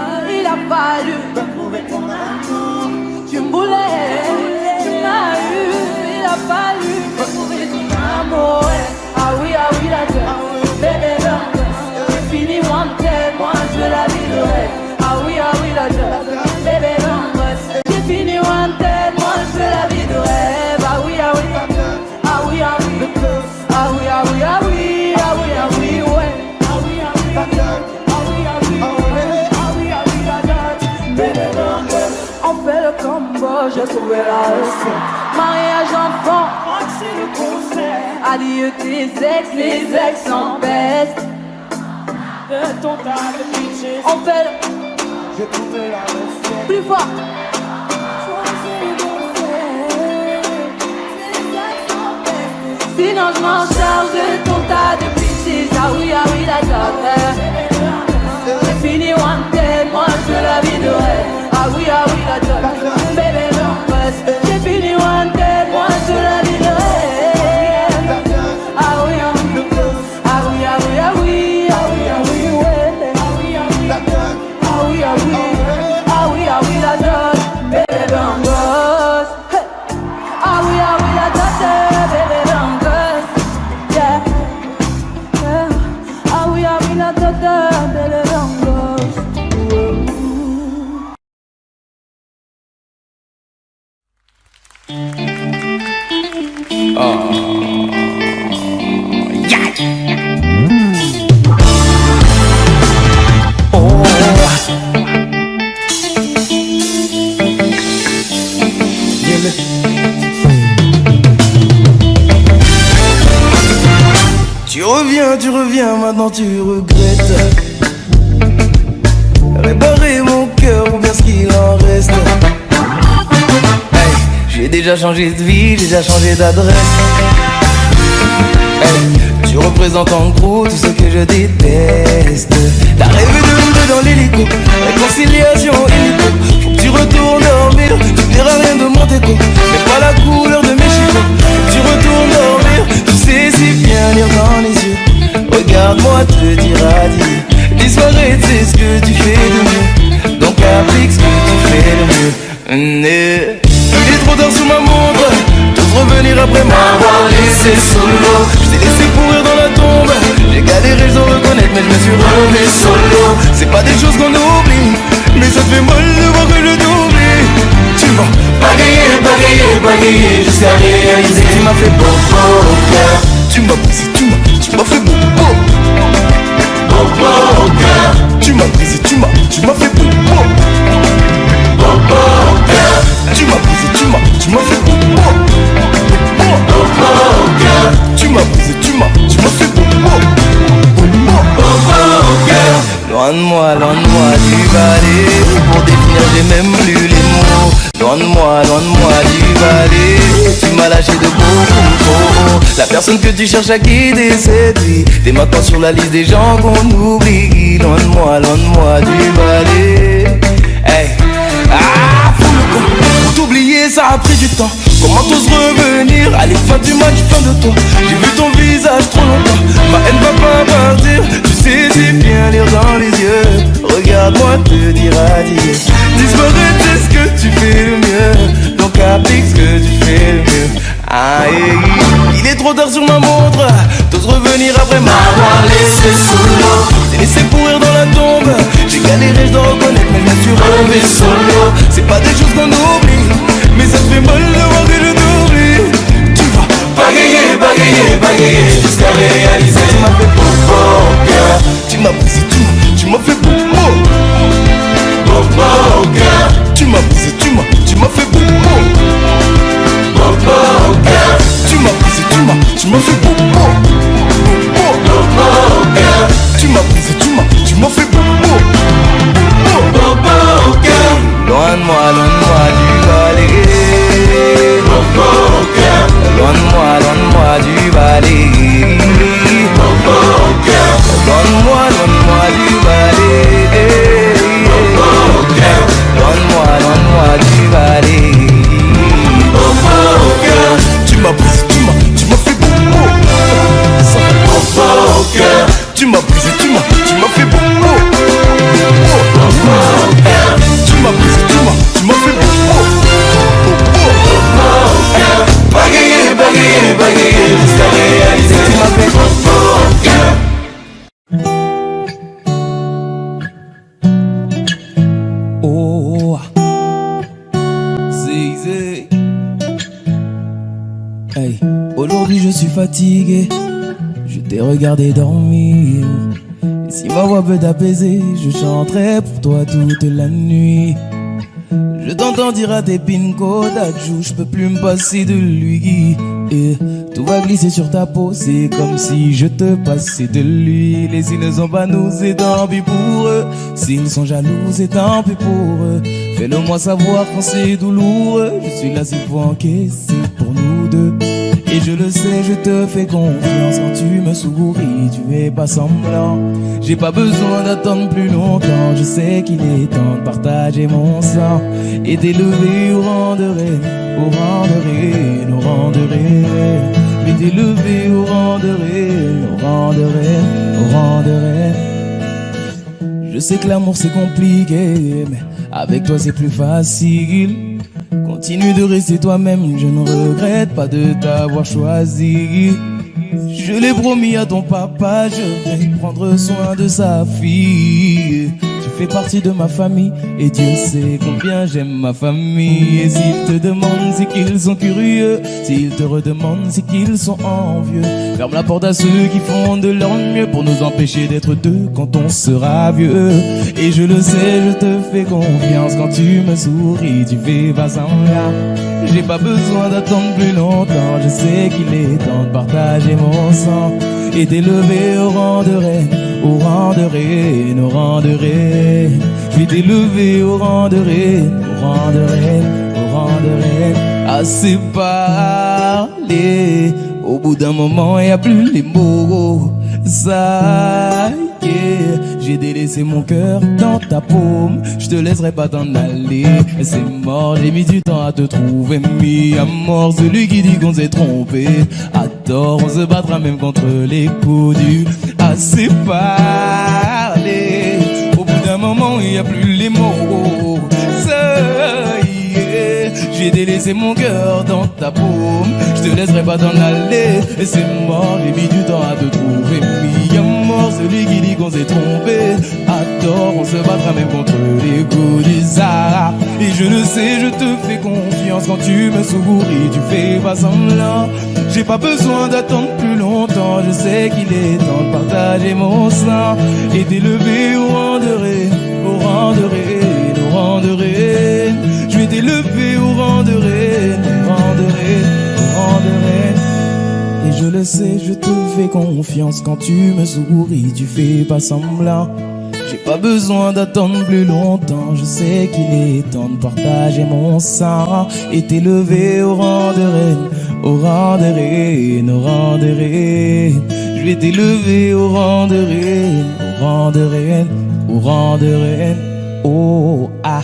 j'ai trouvé la recette. Mariage enfant, c'est le concert. Adieu tes ex, les ex s'empestent. De ton tas de bitches, on fait le... J'ai trouvé la recette. Plus fort. Sinon je m'en charge de ton tas de bitches. Ah oui, la dame. J'ai fini wanted, moi je la viderai. Ah oui, la dame. Bébé, l'embrasse. J'ai fini wanted, moi je la viderai. Ah oui, ouais. Ah oui, la dame. Bébé, l'embrasse. Ah oui, la dame. Bébé, l'embrasse. Yeah. Ah oui, la dame. Bébé, l'embrasse. Tu reviens, maintenant tu regrettes. Réparer mon cœur ou bien ce qu'il en reste. Hey, j'ai déjà changé de vie, j'ai déjà changé d'adresse. Hey, tu représentes en gros tout ce que je déteste. T'as rêvé de nous deux dans l'hélico, réconciliation hélico. Faut que tu retournes dormir, tu verras rien de mon déco. Mais pas la couleur de mes chicots. Faut que tu retournes dormir, tu sais si bien lire dans les yeux. Regarde-moi te dire adieu. Disparaître c'est ce que tu fais de mieux. Donc applique ce que tu fais de mieux. Il est trop tard sous ma montre. T'oses revenir après m'avoir laissé solo. Je t'ai laissé pourrir dans la tombe. J'ai galéré, je dois reconnaître, mais je me suis relevé solo. C'est pas des choses qu'on oublie, mais ça te fait mal de voir que je t'oublie. Tu vas bagayer jusqu'à réaliser. Tu m'as fait beau au cœur. Tu m'as brisé, tu m'as fait beau au cœur. Tu m'as brisé, tu m'as fait beau au cœur. Tu m'as brisé, tu m'as fait beau au cœur. Tu m'as brisé, tu m'as fait beau au cœur. Loin de moi du balai. Pour définir j'ai même plus les mots. Loin de moi du balai. Tu m'as lâché de beaucoup. La personne que tu cherches à quitter cette vie. T'es maintenant sur la liste des gens qu'on oublie. Loin de moi du balai. Hey. Ah, fous le camp. Pour t'oublier ça a pris du temps. Comment t'oses revenir? Allez, fin du match, fin de toi. J'ai vu ton visage trop longtemps. Ma haine va pas partir. Tu sais si bien lire dans les yeux. Regarde-moi te dire adieu. Disparaître c'est ce que tu fais le mieux. Donc applique ce que tu fais le mieux. Aïe, il est trop tard sur ma montre. T'oses revenir après m'avoir laissé sous l'eau. T'es laissé pourrir dans la tombe. J'ai galéré, je dois reconnaître, mais je me suis relevé solo. C'est pas des choses qu'on oublie, mais ça te fait mal de voir que je t'oublie. Tu vas bagayer jusqu'à réaliser. Tu m'as fait beau au cœur. Tu m'as brisé, tu m'as fait beau au cœur. Tu m'as brisé, tu m'as fait beau au cœur. Tu m'as brisé, tu m'as fait beau au cœur. Tu m'as brisé, tu m'as fait beau au cœur. Loin de moi du balai. Au cœur. Loin de moi du balai. Au cœur. Loin de moi du balai. Au cœur. Loin de moi du balai. Tu m'as brisé, tu m'as fait beau au cœur. Tu m'as brisé, tu m'as fait beau au cœur. Tu m'as brisé, tu m'as fait beau au cœur. Bagayer jusqu'à réaliser. Tu m'as fait beau au cœur. Oh, zig. Hey, aujourd'hui je suis fatigué. Je t'ai regardé dormir. Et si ma voix peut t'apaiser, je chanterai pour toi toute la nuit. Je t'entends dire à tes pin codes adjou, je peux plus me passer de lui. Et tout va glisser sur ta peau, c'est comme si je te passais de lui. Les ils ne sont pas nous, c'est tant pis pour eux. S'ils sont jaloux, c'est tant pis pour eux. Fais-le moi savoir quand c'est douloureux. Je suis là s'il faut encaisser pour nous deux. Et je le sais, je te fais confiance quand tu me souris, tu es pas semblant. J'ai pas besoin d'attendre plus longtemps, je sais qu'il est temps de partager mon sang et d'élever au rang de reine, au rang de reine, au rang de reine. Mais d'élever au rang de reine, au rang de reine, au rang de reine. Je sais que l'amour c'est compliqué, mais avec toi c'est plus facile. Continue de rester toi-même, je ne regrette pas de t'avoir choisi. Je l'ai promis à ton papa, je vais prendre soin de sa fille. Tu fais partie de ma famille et Dieu sait combien j'aime ma famille. Et s'ils te demandent, c'est qu'ils sont curieux. S'ils te redemandent, c'est qu'ils sont envieux. Ferme la porte à ceux qui font de leur mieux pour nous empêcher d'être deux quand on sera vieux. Et je le sais, je te fais confiance quand tu me souris, tu fais pas semblant. J'ai pas besoin d'attendre plus longtemps, je sais qu'il est temps de partager mon sang et d'élever au rang de reine, au rang de reine, au rang de reine. Je vais t'élever au rang de reine, au rang de reine, au rang de reine. Assez parlé, au bout d'un moment y a plus les mots. Ça y est, j'ai délaissé mon cœur dans ta paume. Je te laisserai pas t'en aller, c'est mort, j'ai mis du temps à te trouver. Mis à mort celui qui dit qu'on s'est trompé. À tort, on se battra même contre les coups du assez parlé. Au bout d'un moment, il n'y a plus les mots. Ça y est, j'ai délaissé mon cœur dans ta paume. Je te laisserai pas t'en aller, c'est mort, j'ai mis du temps à te trouver. Mis à mort celui qui dit qu'on s'est trompé. À tort, on se battra même contre les coups du Sahara. Et je le sais, je te fais confiance quand tu me souris, tu fais pas semblant. J'ai pas besoin d'attendre plus longtemps, je sais qu'il est temps de partager mon sang et d'élever au rang de reine, au rang de reine, au rang de reine. Je vais t'élever au rang de reine, au rang de reine, au rang de reine. Et je le sais, je te fais confiance quand tu me souris, tu fais pas semblant. J'ai pas besoin d'attendre plus longtemps, je sais qu'il est temps de partager mon sang et t'élever au rang de reine, au rang de reine, au rang de reine. Je vais t'élever au rang de reine, au rang de reine, au rang de reine. Oh ah.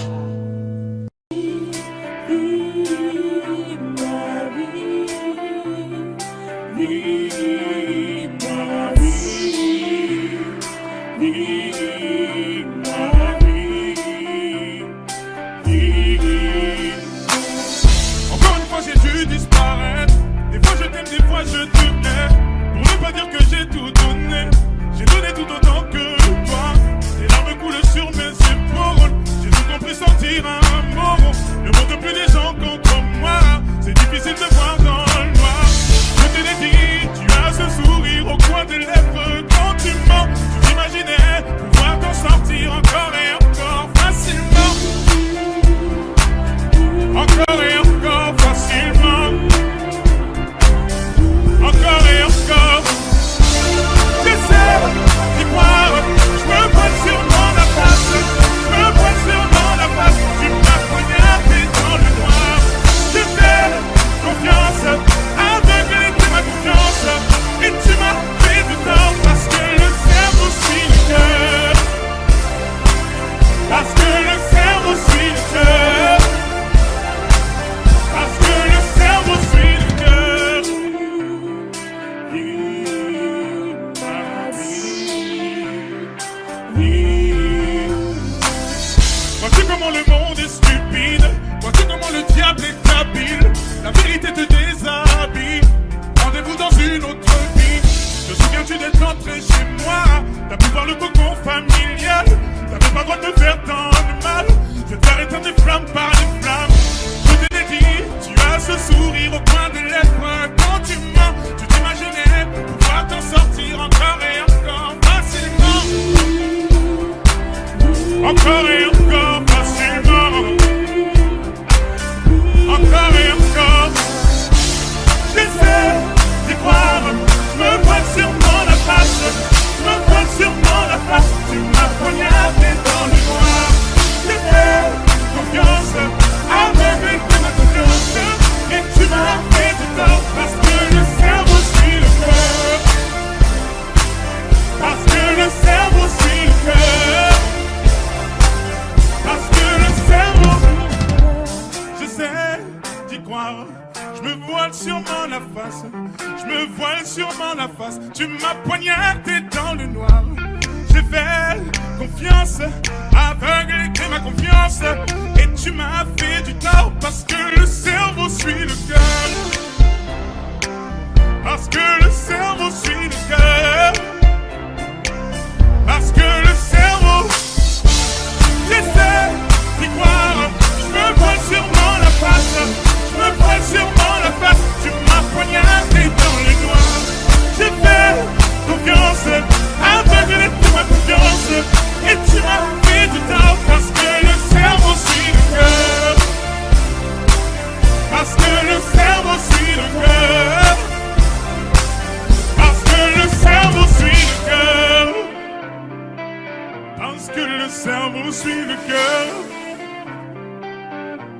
Encore une fois j'ai dû disparaître. Des fois je t'aime, des fois je te hais. Pour ne pas dire que j'ai tout donné. J'ai donné tout autant que toi. Tes larmes coulent sur mes épaules. J'ai tout compris sentir un mot. Ne montre plus les gens contre moi. C'est difficile de voir dans le noir. Je te l'ai dit, tu as ce sourire au coin des lèvres quand tu mens. Tu t'imaginais pouvoir t'en sortir encore et encore facilement. Encore et encore facilement. Encore et encore. J'essaie d'y croire. voile sûrement la face. Je me voile sûrement la face. Tu m'as poignardé dans le noir. J'ai fait confiance, aveugle était ma confiance. Et tu m'as fait du tort parce que le cerveau suit le cœur. Parce que le cerveau suit le cœur. Parce que le cerveau, j'essaie d'y croire. Je me voile sûrement la face. Je me voile sûrement la face. Tu m'as poignardé dans les doigts. J'ai fait confiance, aveugle était ma confiance. Et tu m'as fait du tort parce que le cerveau suit le cœur. Parce que le cerveau suit le cœur. Parce que le cerveau suit le cœur. Parce que le cerveau suit le cœur.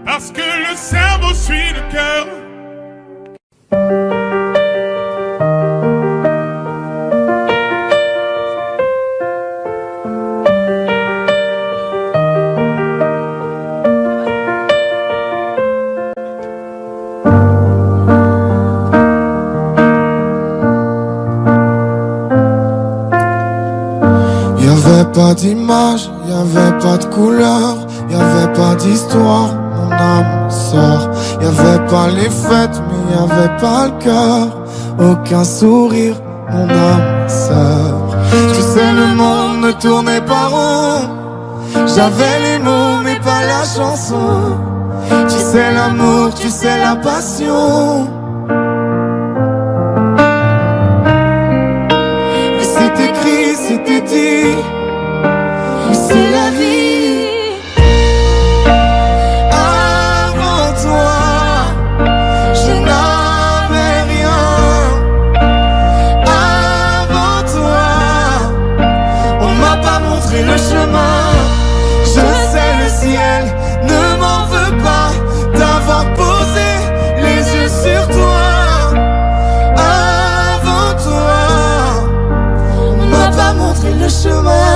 Parce que le cerveau suit le cœur. Y'avait pas d'image, y'avait pas de couleur, y'avait pas d'histoire, mon âme sort. Y'avait pas les fêtes, mais y'avait pas le cœur. Aucun sourire, mon âme sort. Tu sais, le monde ne tournait pas rond. J'avais les mots, mais pas la chanson. Tu sais l'amour, tu sais la passion. Mais c'est écrit, c'était dit. Mais c'est la vie. Avant toi, je n'avais rien. Avant toi, on m'a pas montré le chemin. Je sais, le ciel ne m'en veut pas d'avoir posé les yeux sur toi. Avant toi, on m'a pas montré le chemin.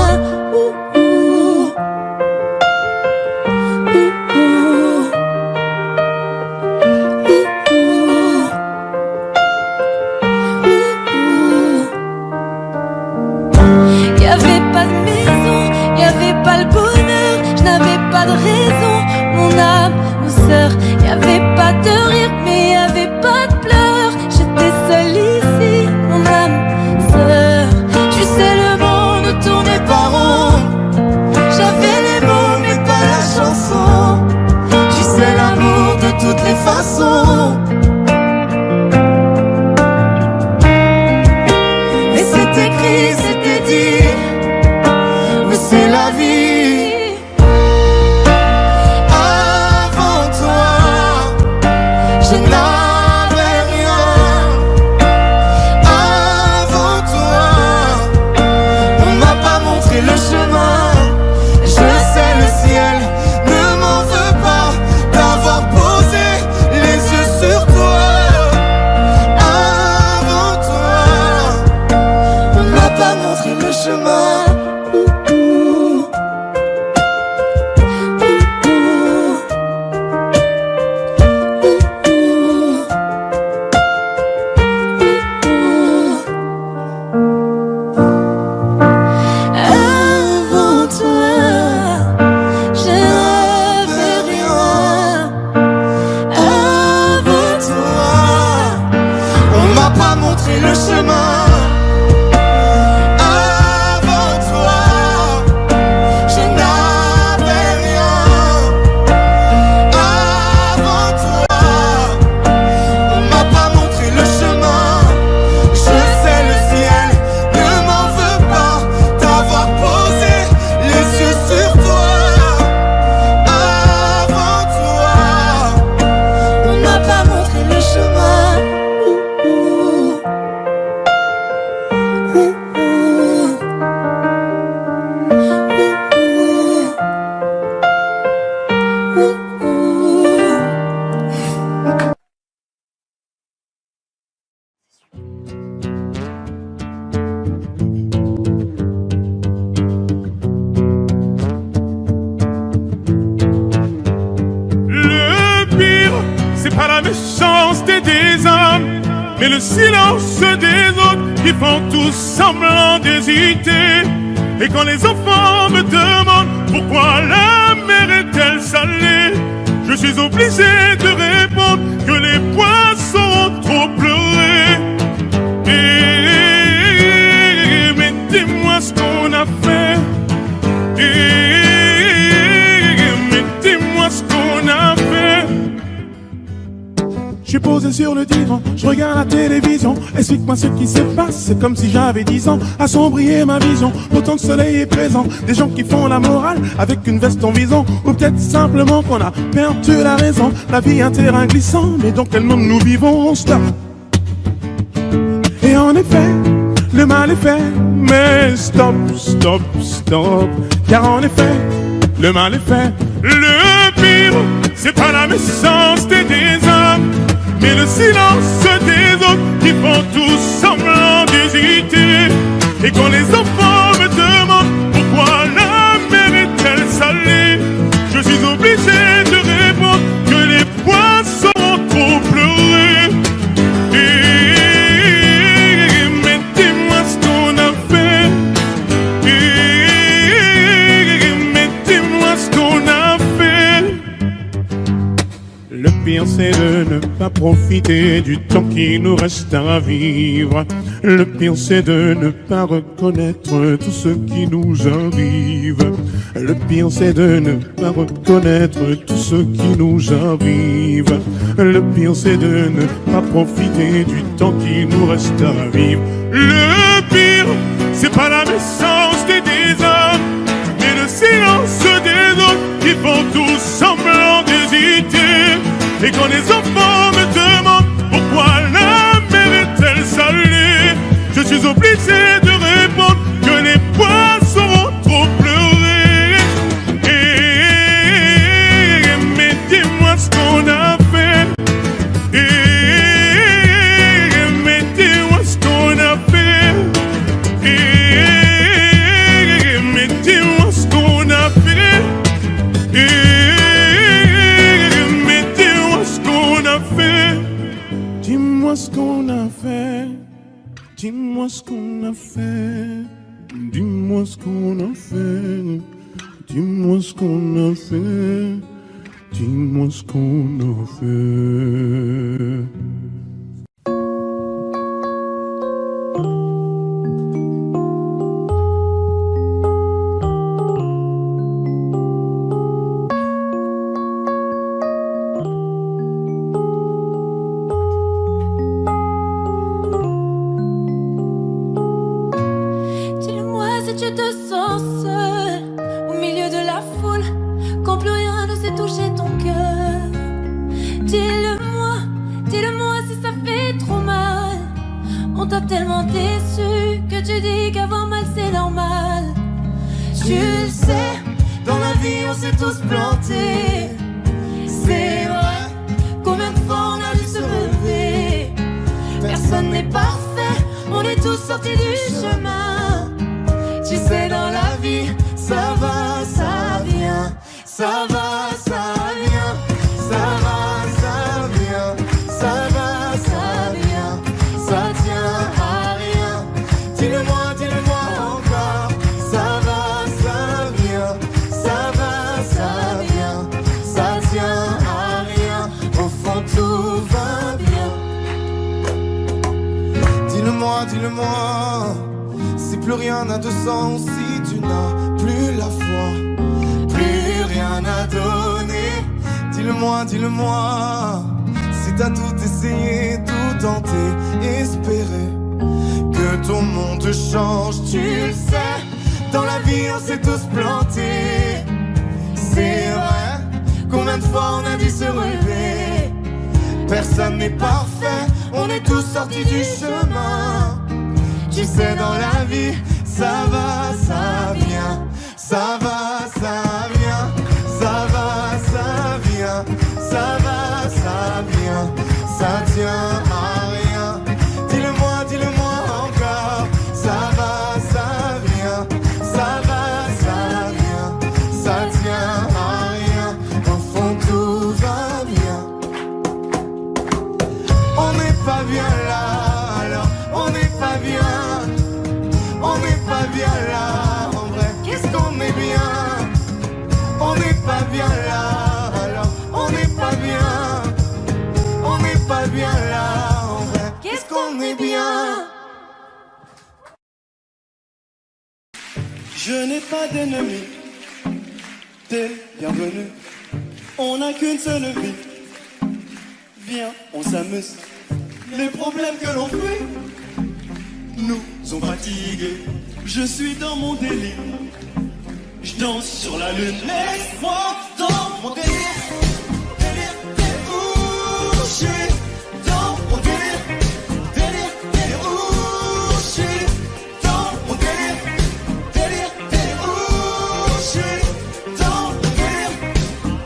Y'avait pas de maison, y'avait pas le bonheur, je n'avais pas de raison, mon âme, mon sœur. Y'avait pas de rire, mais y'avait pas de pleurs. J'étais seule ici, mon âme, sœur. Tu sais, le monde ne tournait pas rond. J'avais les mots, mais pas la chanson. Tu sais l'amour de toutes les façons. Mais c'est écrit, c'était dit. Mais c'est la vie. Avant toi, je n'avais rien. Avant toi, on m'a pas montré le chemin. Je sais, le ciel ne m'en veut pas d'avoir posé les yeux sur toi. Avant toi, on m'a pas montré le chemin. Avant toi, je n'avais rien. Avant toi, on m'a pas montré le chemin. Avant toi, je n'avais rien. Avant toi, on m'a pas montré le chemin. Je sais, le ciel ne m'en veut pas d'avoir posé les yeux sur toi. Avant toi, on m'a pas montré le chemin. Le pire, c'est pas la méchanceté des hommes, mais le silence des autres qui font tous semblant d'hésiter. Et quand les enfants me demandent pourquoi la mer est-elle salée, je suis obligé de répondre que les poissons ont trop pleuré. Mais dis-moi ce qu'on a fait. Mais dis-moi ce qu'on a fait. Je suis posé sur le divan, je regarde la télévision. Explique-moi ce qui se passe, c'est comme si j'avais 10 ans. Assombrir ma vision, autant de soleil est présent. Des gens qui font la morale avec une veste en vison. Ou peut-être simplement qu'on a perdu la raison. La vie est un terrain glissant, mais dans quel monde nous vivons? Stop. Et en effet, le mal est fait, mais stop, stop, stop. Car en effet, le mal est fait. Le pire, c'est pas la méchanceté des hommes, mais le silence des autres qui font tous semblant d'hésiter. Et quand les enfants me demandent pourquoi la mer est-elle salée, je suis obligé de répondre que les poissons ont trop pleuré. Mais dis-moi ce qu'on a fait. Mais dis-moi ce qu'on a fait. Le pire c'est de ne pas profiter du temps qui nous reste à vivre. Le pire c'est de ne pas reconnaître tout ce qui nous arrive. Le pire c'est de ne pas reconnaître tout ce qui nous arrive. Le pire c'est de ne pas profiter du temps qui nous reste à vivre. Le pire c'est pas la méchanceté des hommes, mais le silence des autres qui font tous semblant d'hésiter. Et quand les enfants me demandent pourquoi la mer est-elle salée, je suis obligé de répondre que les poissons ont trop pleuré. Mais dis-moi ce qu'on a fait. Mais dis-moi ce qu'on a fait. Mais dis-moi ce qu'on a fait. Dis-moi ce qu'on a fait. Dis-moi ce qu'on a fait. Dis-moi ce qu'on a fait. Dis-moi ce qu'on a fait. Dis-moi ce qu'on a fait. Dis-le-moi, si plus rien n'a de sens, si tu n'as plus la foi, plus rien à donner. Dis-le-moi, dis-le-moi, si t'as tout essayé, tout tenté, espéré que ton monde change. Tu le sais, dans la vie on s'est tous plantés. C'est vrai, combien de fois on a dû se relever. Personne n'est parfait, on est tous sortis du chemin. Tu sais, dans la vie, ça va, ça vient. Ça va, ça vient. Ça va, ça vient. Ça va, ça vient. Ça tient à rien. Dis-le-moi, dis-le-moi encore. Ça va, ça vient. Ça va, ça vient. Ça tient à rien. Au fond, tout va bien. Je n'ai pas d'ennemis, t'es bienvenue. On n'a qu'une seule vie. Viens, on s'amuse. Les problèmes que l'on fuit nous ont fatigués. Je suis dans mon délire. Je danse sur la lune. Laisse-moi dans mon délire. Délire, délire, où je suis dans mon délire. Délire, délire, où je suis dans mon délire. Délire, délire, où je suis dans mon délire.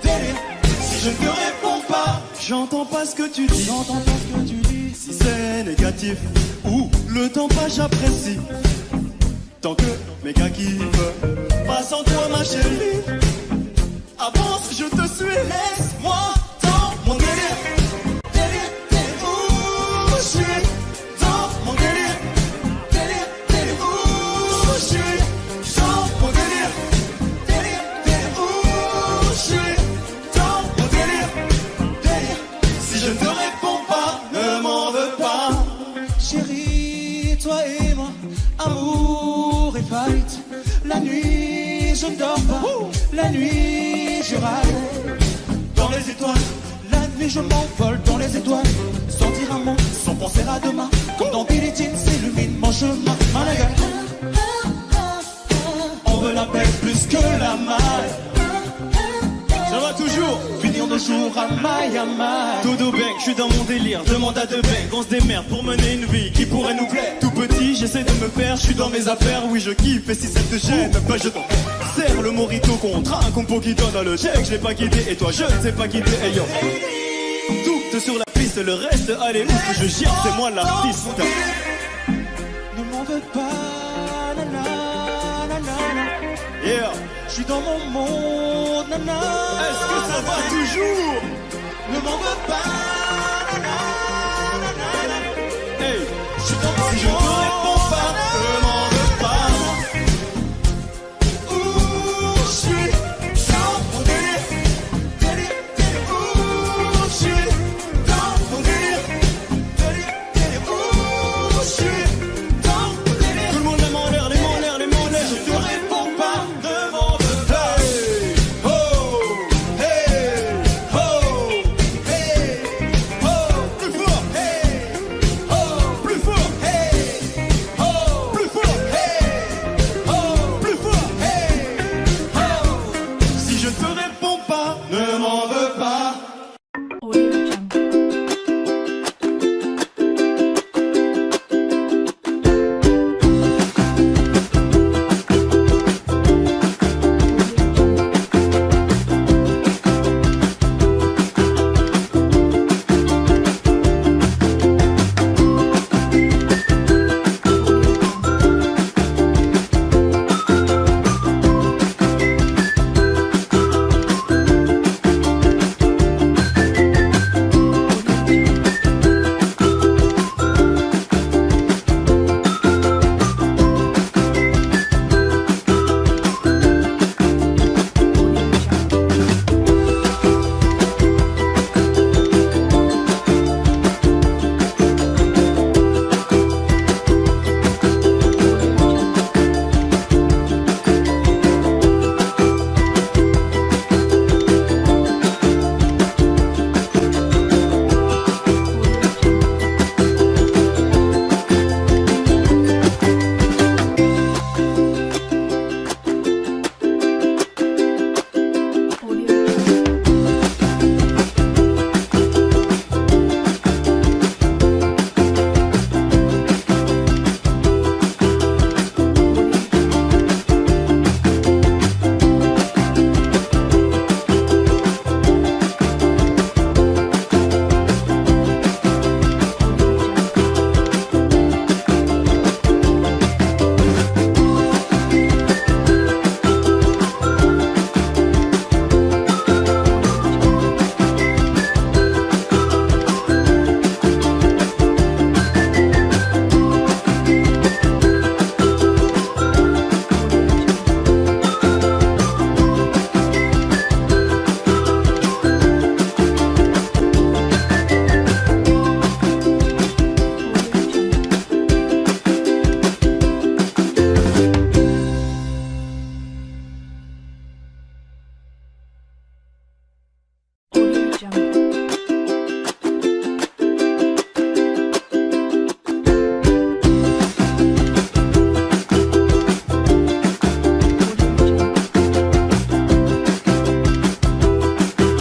Délire, si je ne te réponds pas, j'entends pas ce que tu dis. J'entends pas ce que tu dis. Si c'est négatif ou le temps passe, j'apprécie. Tant que mes gars kiffent, pas sans toi ma chérie. Avance, je te suis. Laisse-moi dans mon délire. Délire, délire, où je suis dans mon délire. Délire, délire, où je suis dans mon délire. Délire, délire, où je suis dans mon délire. Délire, si je ne te réponds pas, ne m'en veux pas. Chérie, toi et moi, amour et fight. La nuit, je ne dors pas. La nuit, je râle dans les étoiles. La nuit, je m'envole dans les étoiles. Sans dire un mot, sans penser à demain. Comme dans Billie Jean, s'illumine mon chemin. Malaga. On veut la paix plus que la maille. Ça va toujours, finir nos jours à maille à maille. Dodo bang, je suis dans mon délire, demande à deux bang. On se démerde pour mener une vie qui pourrait nous plaire. Tout petit, j'essaie de me faire, je suis dans mes affaires. Oui, je kiffe, et si ça te gêne, bah je t'en serre le morito contre un compo qui donne le chèque. Je l'ai pas quitté, et toi je ne sais pas quitter, hey yo. Tout sur la piste, le reste, allez, où que je gire, c'est moi l'artiste. Ne m'en veux pas, nana, nana. Yeah. Je suis dans mon monde, nana. Est-ce que ça va toujours? Ne m'en veux pas, nana, nana. Hey, je suis dans mon monde.